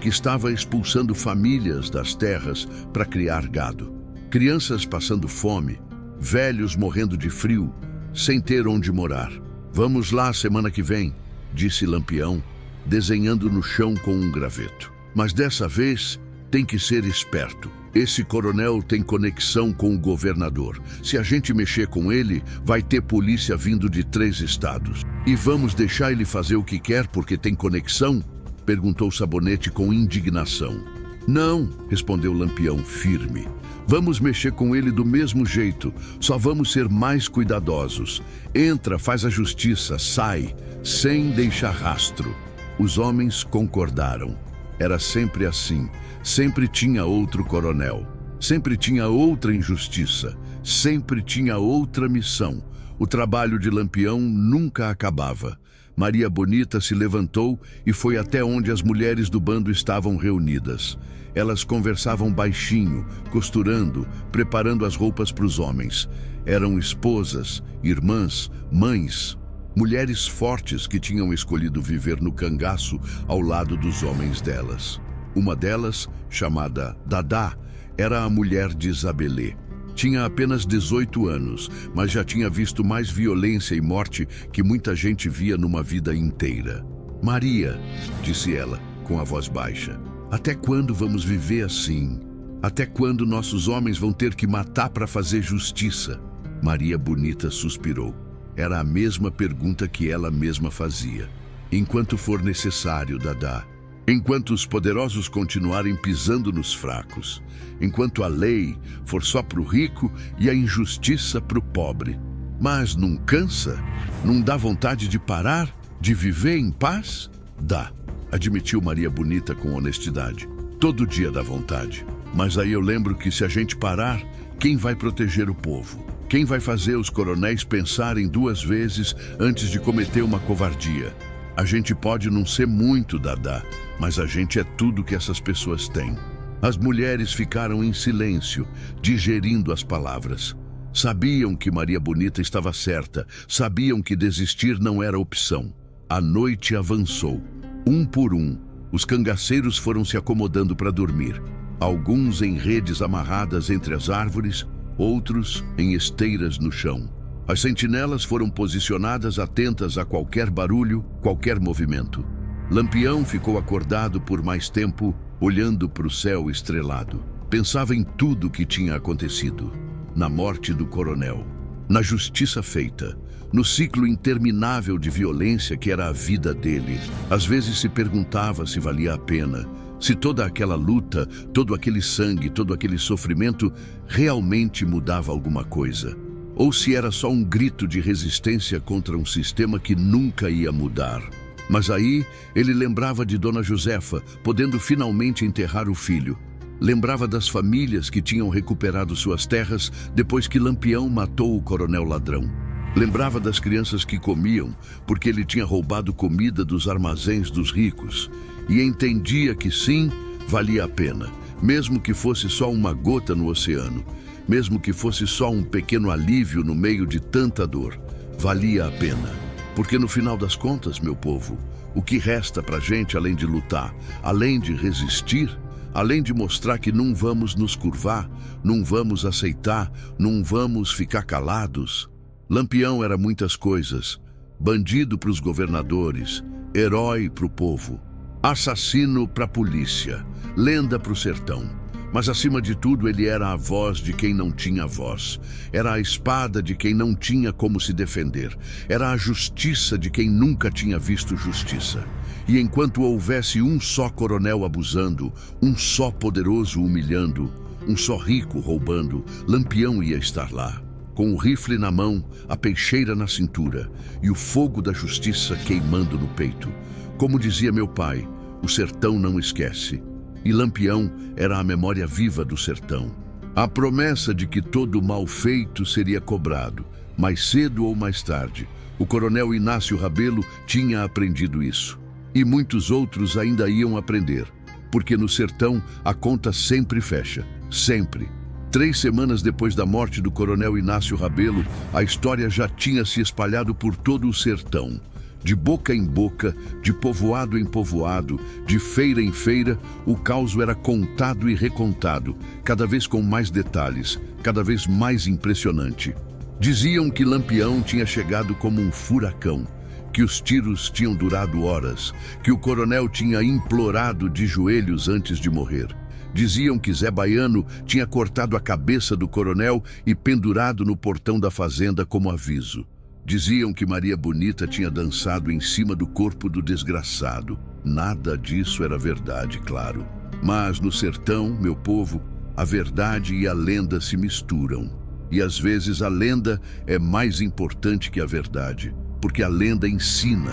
que estava expulsando famílias das terras para criar gado. Crianças passando fome, velhos morrendo de frio, sem ter onde morar. Vamos lá semana que vem, disse Lampião, desenhando no chão com um graveto. Mas dessa vez tem que ser esperto. Esse coronel tem conexão com o governador. Se a gente mexer com ele, vai ter polícia vindo de 3 estados. E vamos deixar ele fazer o que quer porque tem conexão? Perguntou Sabonete com indignação. Não, respondeu Lampião firme. Vamos mexer com ele do mesmo jeito, só vamos ser mais cuidadosos. Entra, faz a justiça, sai, sem deixar rastro. Os homens concordaram. Era sempre assim, sempre tinha outro coronel, sempre tinha outra injustiça, sempre tinha outra missão. O trabalho de Lampião nunca acabava. Maria Bonita se levantou e foi até onde as mulheres do bando estavam reunidas. Elas conversavam baixinho, costurando, preparando as roupas para os homens. Eram esposas, irmãs, mães, mulheres fortes que tinham escolhido viver no cangaço ao lado dos homens delas. Uma delas, chamada Dadá, era a mulher de Zabelê. Tinha apenas 18 anos, mas já tinha visto mais violência e morte que muita gente via numa vida inteira. Maria, disse ela, com a voz baixa, até quando vamos viver assim? Até quando nossos homens vão ter que matar para fazer justiça? Maria Bonita suspirou. Era a mesma pergunta que ela mesma fazia. Enquanto for necessário, Dadá. Enquanto os poderosos continuarem pisando nos fracos. Enquanto a lei for só para o rico e a injustiça para o pobre. Mas não cansa? Não dá vontade de parar? De viver em paz? Dá, admitiu Maria Bonita com honestidade. Todo dia dá vontade. Mas aí eu lembro que se a gente parar, quem vai proteger o povo? Quem vai fazer os coronéis pensarem 2 vezes antes de cometer uma covardia? A gente pode não ser muito, Dadá, mas a gente é tudo que essas pessoas têm. As mulheres ficaram em silêncio, digerindo as palavras. Sabiam que Maria Bonita estava certa, sabiam que desistir não era opção. A noite avançou. Um por um, os cangaceiros foram se acomodando para dormir. Alguns em redes amarradas entre as árvores, outros em esteiras no chão. As sentinelas foram posicionadas atentas a qualquer barulho, qualquer movimento. Lampião ficou acordado por mais tempo, olhando para o céu estrelado. Pensava em tudo o que tinha acontecido. Na morte do coronel, na justiça feita, no ciclo interminável de violência que era a vida dele. Às vezes se perguntava se valia a pena, se toda aquela luta, todo aquele sangue, todo aquele sofrimento realmente mudava alguma coisa. Ou se era só um grito de resistência contra um sistema que nunca ia mudar. Mas aí ele lembrava de Dona Josefa, podendo finalmente enterrar o filho. Lembrava das famílias que tinham recuperado suas terras depois que Lampião matou o coronel ladrão. Lembrava das crianças que comiam, porque ele tinha roubado comida dos armazéns dos ricos. E entendia que sim, valia a pena, mesmo que fosse só uma gota no oceano, mesmo que fosse só um pequeno alívio no meio de tanta dor. Valia a pena. Porque no final das contas, meu povo, o que resta pra gente além de lutar, além de resistir, além de mostrar que não vamos nos curvar, não vamos aceitar, não vamos ficar calados? Lampião era muitas coisas. Bandido para os governadores, herói para o povo, assassino para a polícia, lenda para o sertão. Mas acima de tudo ele era a voz de quem não tinha voz. Era a espada de quem não tinha como se defender. Era a justiça de quem nunca tinha visto justiça. E enquanto houvesse um só coronel abusando, um só poderoso humilhando, Um só rico roubando, Lampião ia estar lá, com o rifle na mão, a peixeira na cintura e o fogo da justiça queimando no peito. Como dizia meu pai, o sertão não esquece. E Lampião era a memória viva do sertão. A promessa de que todo mal feito seria cobrado, mais cedo ou mais tarde. O coronel Inácio Rabelo tinha aprendido isso. E muitos outros ainda iam aprender. Porque no sertão a conta sempre fecha. Sempre. 3 semanas depois da morte do coronel Inácio Rabelo, a história já tinha se espalhado por todo o sertão. De boca em boca, de povoado em povoado, de feira em feira, o caos era contado e recontado, cada vez com mais detalhes, cada vez mais impressionante. Diziam que Lampião tinha chegado como um furacão, que os tiros tinham durado horas, que o coronel tinha implorado de joelhos antes de morrer. Diziam que Zé Baiano tinha cortado a cabeça do coronel e pendurado no portão da fazenda como aviso. Diziam que Maria Bonita tinha dançado em cima do corpo do desgraçado. Nada disso era verdade, claro. Mas no sertão, meu povo, a verdade e a lenda se misturam. E às vezes a lenda é mais importante que a verdade, porque a lenda ensina,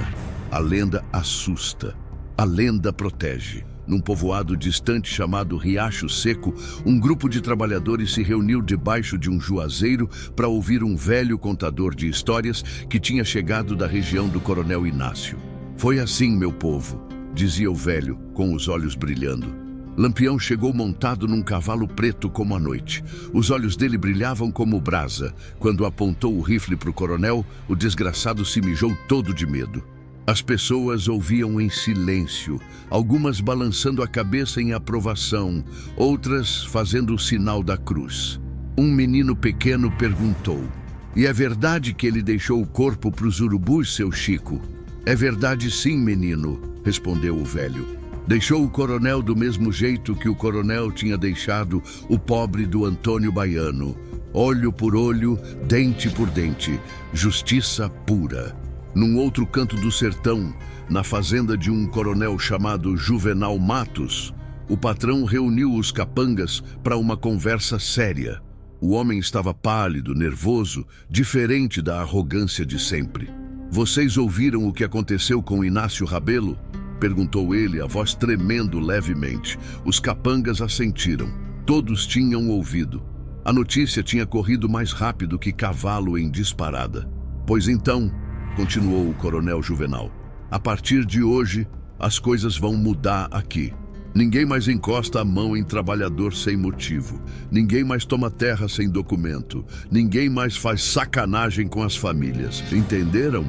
a lenda assusta, a lenda protege. Num povoado distante chamado Riacho Seco, um grupo de trabalhadores se reuniu debaixo de um juazeiro para ouvir um velho contador de histórias que tinha chegado da região do Coronel Inácio. Foi assim, meu povo, dizia o velho, com os olhos brilhando. Lampião chegou montado num cavalo preto como a noite. Os olhos dele brilhavam como brasa. Quando apontou o rifle para o coronel, o desgraçado se mijou todo de medo. As pessoas ouviam em silêncio, algumas balançando a cabeça em aprovação, outras fazendo o sinal da cruz. Um menino pequeno perguntou: "E é verdade que ele deixou o corpo para os urubus, seu Chico?" "É verdade sim, menino", respondeu o velho. "Deixou o coronel do mesmo jeito que o coronel tinha deixado o pobre do Antônio Baiano. Olho por olho, dente por dente, justiça pura." Num outro canto do sertão, na fazenda de um coronel chamado Juvenal Matos, o patrão reuniu os capangas para uma conversa séria. O homem estava pálido, nervoso, diferente da arrogância de sempre. "Vocês ouviram o que aconteceu com Inácio Rabelo?" perguntou ele, a voz tremendo levemente. Os capangas assentiram. Todos tinham ouvido. A notícia tinha corrido mais rápido que cavalo em disparada. "Pois então", continuou o coronel Juvenal, "a partir de hoje, as coisas vão mudar aqui. Ninguém mais encosta a mão em trabalhador sem motivo. Ninguém mais toma terra sem documento. Ninguém mais faz sacanagem com as famílias. Entenderam?"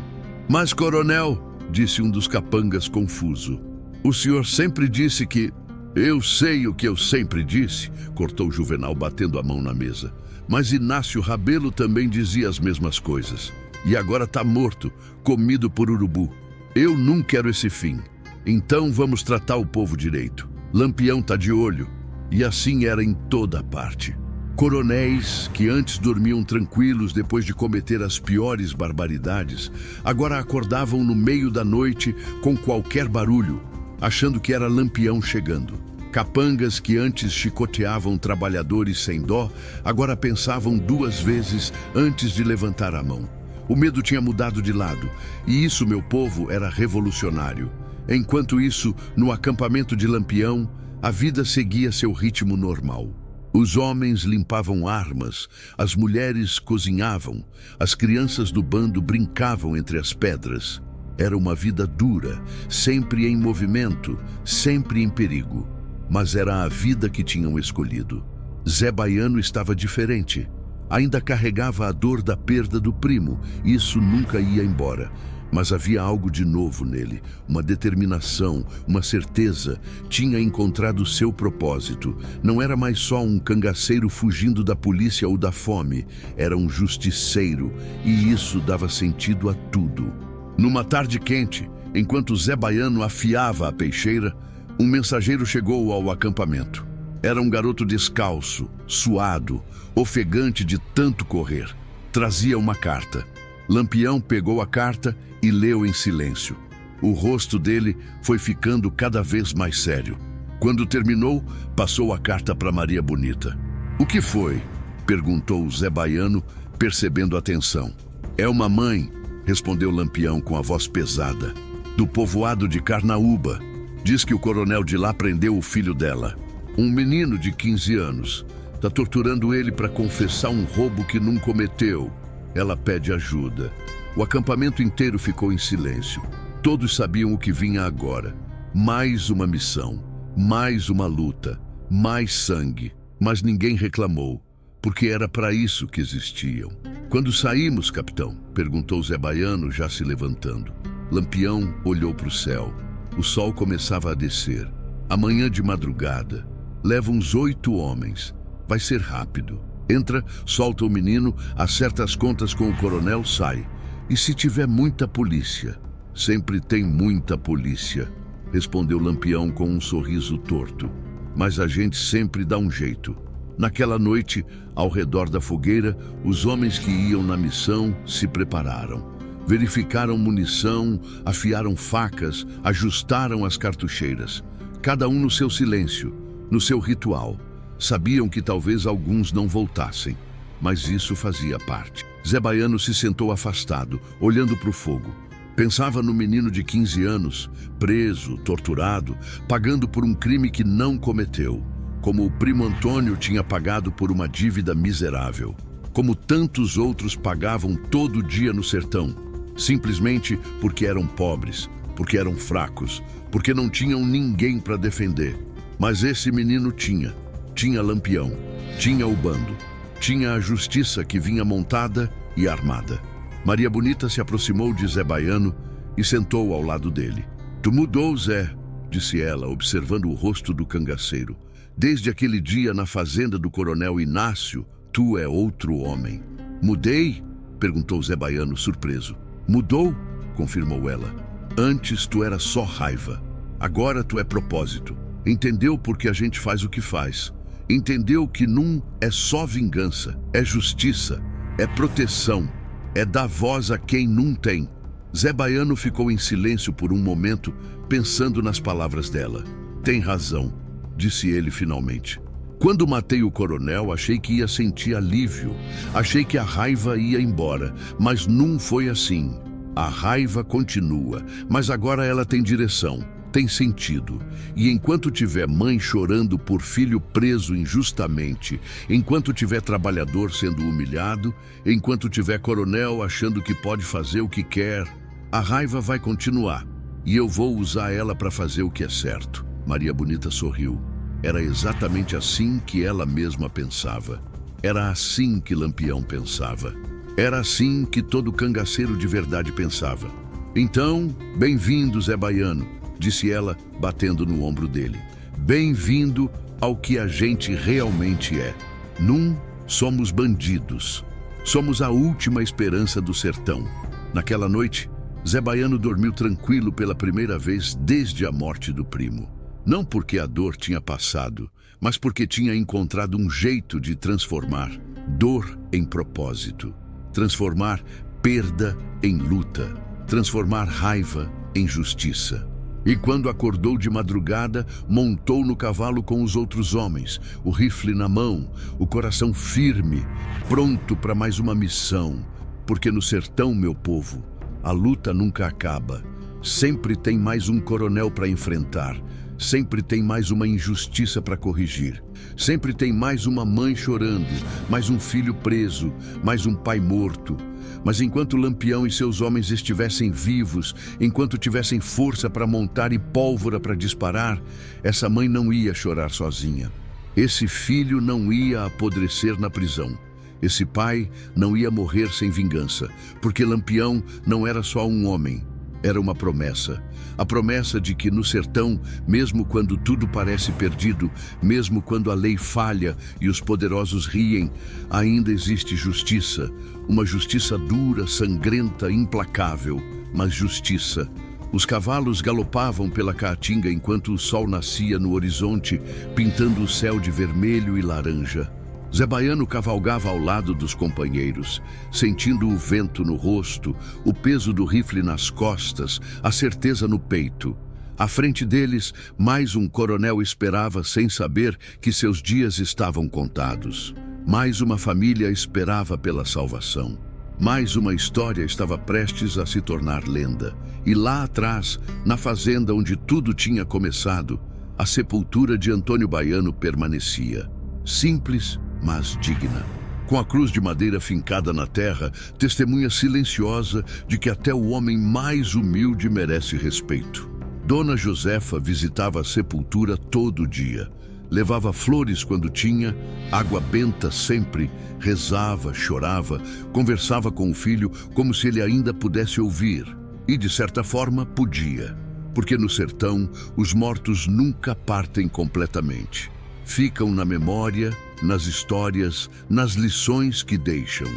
"Mas, coronel", disse um dos capangas confuso, "o senhor sempre disse que..." "Eu sei o que eu sempre disse", cortou Juvenal batendo a mão na mesa. "Mas Inácio Rabelo também dizia as mesmas coisas. E agora tá morto, comido por urubu. Eu não quero esse fim. Então vamos tratar o povo direito. Lampião tá de olho." E assim era em toda parte. Coronéis, que antes dormiam tranquilos depois de cometer as piores barbaridades, agora acordavam no meio da noite com qualquer barulho, achando que era Lampião chegando. Capangas que antes chicoteavam trabalhadores sem dó, agora pensavam 2 vezes antes de levantar a mão. O medo tinha mudado de lado, e isso, meu povo, era revolucionário. Enquanto isso, no acampamento de Lampião, a vida seguia seu ritmo normal. Os homens limpavam armas, as mulheres cozinhavam, as crianças do bando brincavam entre as pedras. Era uma vida dura, sempre em movimento, sempre em perigo. Mas era a vida que tinham escolhido. Zé Baiano estava diferente. Ainda carregava a dor da perda do primo, isso nunca ia embora. Mas havia algo de novo nele, uma determinação, uma certeza. Tinha encontrado seu propósito. Não era mais só um cangaceiro fugindo da polícia ou da fome. Era um justiceiro, e isso dava sentido a tudo. Numa tarde quente, enquanto Zé Baiano afiava a peixeira, um mensageiro chegou ao acampamento. Era um garoto descalço, suado, ofegante de tanto correr. Trazia uma carta. Lampião pegou a carta e leu em silêncio. O rosto dele foi ficando cada vez mais sério. Quando terminou, passou a carta para Maria Bonita. "O que foi?" perguntou Zé Baiano, percebendo a tensão. "É uma mãe", respondeu Lampião com a voz pesada, "do povoado de Carnaúba. Diz que o coronel de lá prendeu o filho dela. Um menino de 15 anos. Tá torturando ele para confessar um roubo que não cometeu. Ela pede ajuda." O acampamento inteiro ficou em silêncio. Todos sabiam o que vinha agora. Mais uma missão, mais uma luta, mais sangue. Mas ninguém reclamou, porque era para isso que existiam. "Quando saímos, capitão?" perguntou Zé Baiano, já se levantando. Lampião olhou para o céu. O sol começava a descer. "Amanhã de madrugada. Leva uns 8 homens. Vai ser rápido. Entra, solta o menino, acerta as contas com o coronel, sai. E se tiver muita polícia?" "Sempre tem muita polícia", respondeu Lampião com um sorriso torto. "Mas a gente sempre dá um jeito." Naquela noite, ao redor da fogueira, os homens que iam na missão se prepararam. Verificaram munição, afiaram facas, ajustaram as cartucheiras. Cada um no seu silêncio, no seu ritual. Sabiam que talvez alguns não voltassem, mas isso fazia parte. Zé Baiano se sentou afastado, olhando para o fogo. Pensava no menino de 15 anos, preso, torturado, pagando por um crime que não cometeu. Como o primo Antônio tinha pagado por uma dívida miserável. Como tantos outros pagavam todo dia no sertão. Simplesmente porque eram pobres, porque eram fracos, porque não tinham ninguém para defender. Mas esse menino tinha. Tinha Lampião, tinha o bando. Tinha a justiça que vinha montada e armada. Maria Bonita se aproximou de Zé Baiano e sentou ao lado dele. "Tu mudou, Zé", disse ela, observando o rosto do cangaceiro. "Desde aquele dia na fazenda do coronel Inácio, tu é outro homem." "Mudei?" perguntou Zé Baiano, surpreso. "Mudou?" confirmou ela. "Antes tu era só raiva. Agora tu é propósito. Entendeu por que a gente faz o que faz. Entendeu que não é só vingança, é justiça, é proteção, é dar voz a quem não tem." Zé Baiano ficou em silêncio por um momento, pensando nas palavras dela. "Tem razão", disse ele finalmente. "Quando matei o coronel, achei que ia sentir alívio. Achei que a raiva ia embora, mas não foi assim. A raiva continua, mas agora ela tem direção. Tem sentido. E enquanto tiver mãe chorando por filho preso injustamente, enquanto tiver trabalhador sendo humilhado, enquanto tiver coronel achando que pode fazer o que quer, a raiva vai continuar. E eu vou usar ela para fazer o que é certo." Maria Bonita sorriu. Era exatamente assim que ela mesma pensava. Era assim que Lampião pensava. Era assim que todo cangaceiro de verdade pensava. "Então, bem-vindo, Zé Baiano", disse ela, batendo no ombro dele. "Bem-vindo ao que a gente realmente é. Não somos bandidos. Somos a última esperança do sertão." Naquela noite, Zé Baiano dormiu tranquilo pela primeira vez desde a morte do primo. Não porque a dor tinha passado, mas porque tinha encontrado um jeito de transformar dor em propósito. Transformar perda em luta. Transformar raiva em justiça. E quando acordou de madrugada, montou no cavalo com os outros homens, o rifle na mão, o coração firme, pronto para mais uma missão. Porque no sertão, meu povo, a luta nunca acaba. Sempre tem mais um coronel para enfrentar. Sempre tem mais uma injustiça para corrigir. Sempre tem mais uma mãe chorando, mais um filho preso, mais um pai morto. Mas enquanto Lampião e seus homens estivessem vivos, enquanto tivessem força para montar e pólvora para disparar, essa mãe não ia chorar sozinha. Esse filho não ia apodrecer na prisão. Esse pai não ia morrer sem vingança, porque Lampião não era só um homem. Era uma promessa. A promessa de que no sertão, mesmo quando tudo parece perdido, mesmo quando a lei falha e os poderosos riem, ainda existe justiça. Uma justiça dura, sangrenta, implacável, mas justiça. Os cavalos galopavam pela caatinga enquanto o sol nascia no horizonte, pintando o céu de vermelho e laranja. Zé Baiano cavalgava ao lado dos companheiros, sentindo o vento no rosto, o peso do rifle nas costas, a certeza no peito. À frente deles, mais um coronel esperava sem saber que seus dias estavam contados. Mais uma família esperava pela salvação. Mais uma história estava prestes a se tornar lenda. E lá atrás, na fazenda onde tudo tinha começado, a sepultura de Antônio Baiano permanecia. Simples, mas digna. Com a cruz de madeira fincada na terra, testemunha silenciosa de que até o homem mais humilde merece respeito. Dona Josefa visitava a sepultura todo dia. Levava flores quando tinha, água benta sempre, rezava, chorava, conversava com o filho como se ele ainda pudesse ouvir. E, de certa forma, podia. Porque no sertão, os mortos nunca partem completamente. Ficam na memória, nas histórias, nas lições que deixam.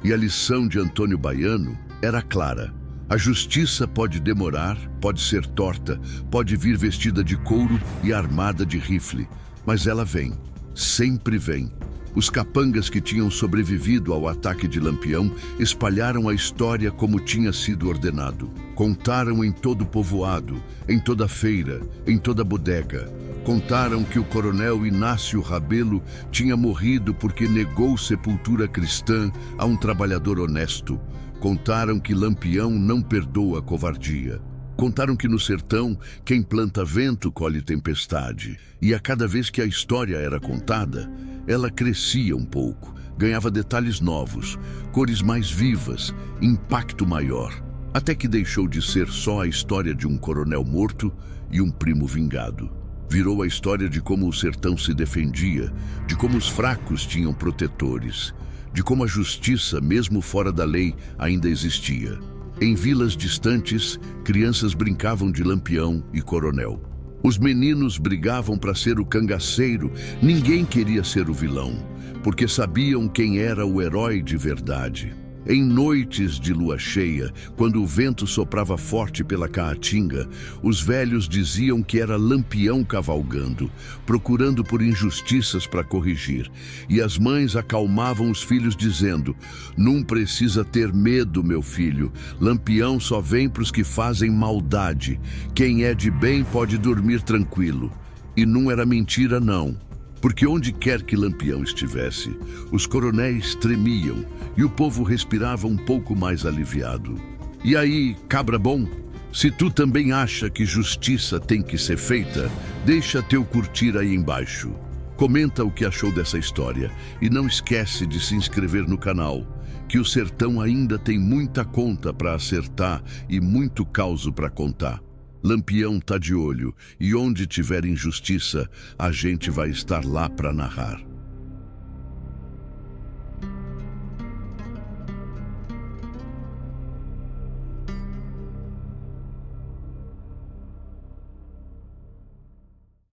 E a lição de Antônio Baiano era clara. A justiça pode demorar, pode ser torta, pode vir vestida de couro e armada de rifle, mas ela vem, sempre vem. Os capangas que tinham sobrevivido ao ataque de Lampião espalharam a história como tinha sido ordenado. Contaram em todo o povoado, em toda feira, em toda bodega. Contaram que o coronel Inácio Rabelo tinha morrido porque negou sepultura cristã a um trabalhador honesto. Contaram que Lampião não perdoa a covardia. Contaram que no sertão, quem planta vento colhe tempestade. E a cada vez que a história era contada, ela crescia um pouco, ganhava detalhes novos, cores mais vivas, impacto maior, até que deixou de ser só a história de um coronel morto e um primo vingado. Virou a história de como o sertão se defendia, de como os fracos tinham protetores, de como a justiça, mesmo fora da lei, ainda existia. Em vilas distantes, crianças brincavam de Lampião e coronel. Os meninos brigavam para ser o cangaceiro, ninguém queria ser o vilão, porque sabiam quem era o herói de verdade. Em noites de lua cheia, quando o vento soprava forte pela caatinga, os velhos diziam que era Lampião cavalgando, procurando por injustiças para corrigir. E as mães acalmavam os filhos dizendo: "Não precisa ter medo, meu filho. Lampião só vem para os que fazem maldade. Quem é de bem pode dormir tranquilo." E não era mentira, não. Porque onde quer que Lampião estivesse, os coronéis tremiam e o povo respirava um pouco mais aliviado. E aí, cabra bom, se tu também acha que justiça tem que ser feita, deixa teu curtir aí embaixo. Comenta o que achou dessa história e não esquece de se inscrever no canal, que o sertão ainda tem muita conta para acertar e muito causo para contar. Lampião tá de olho, e onde tiver injustiça, a gente vai estar lá para narrar.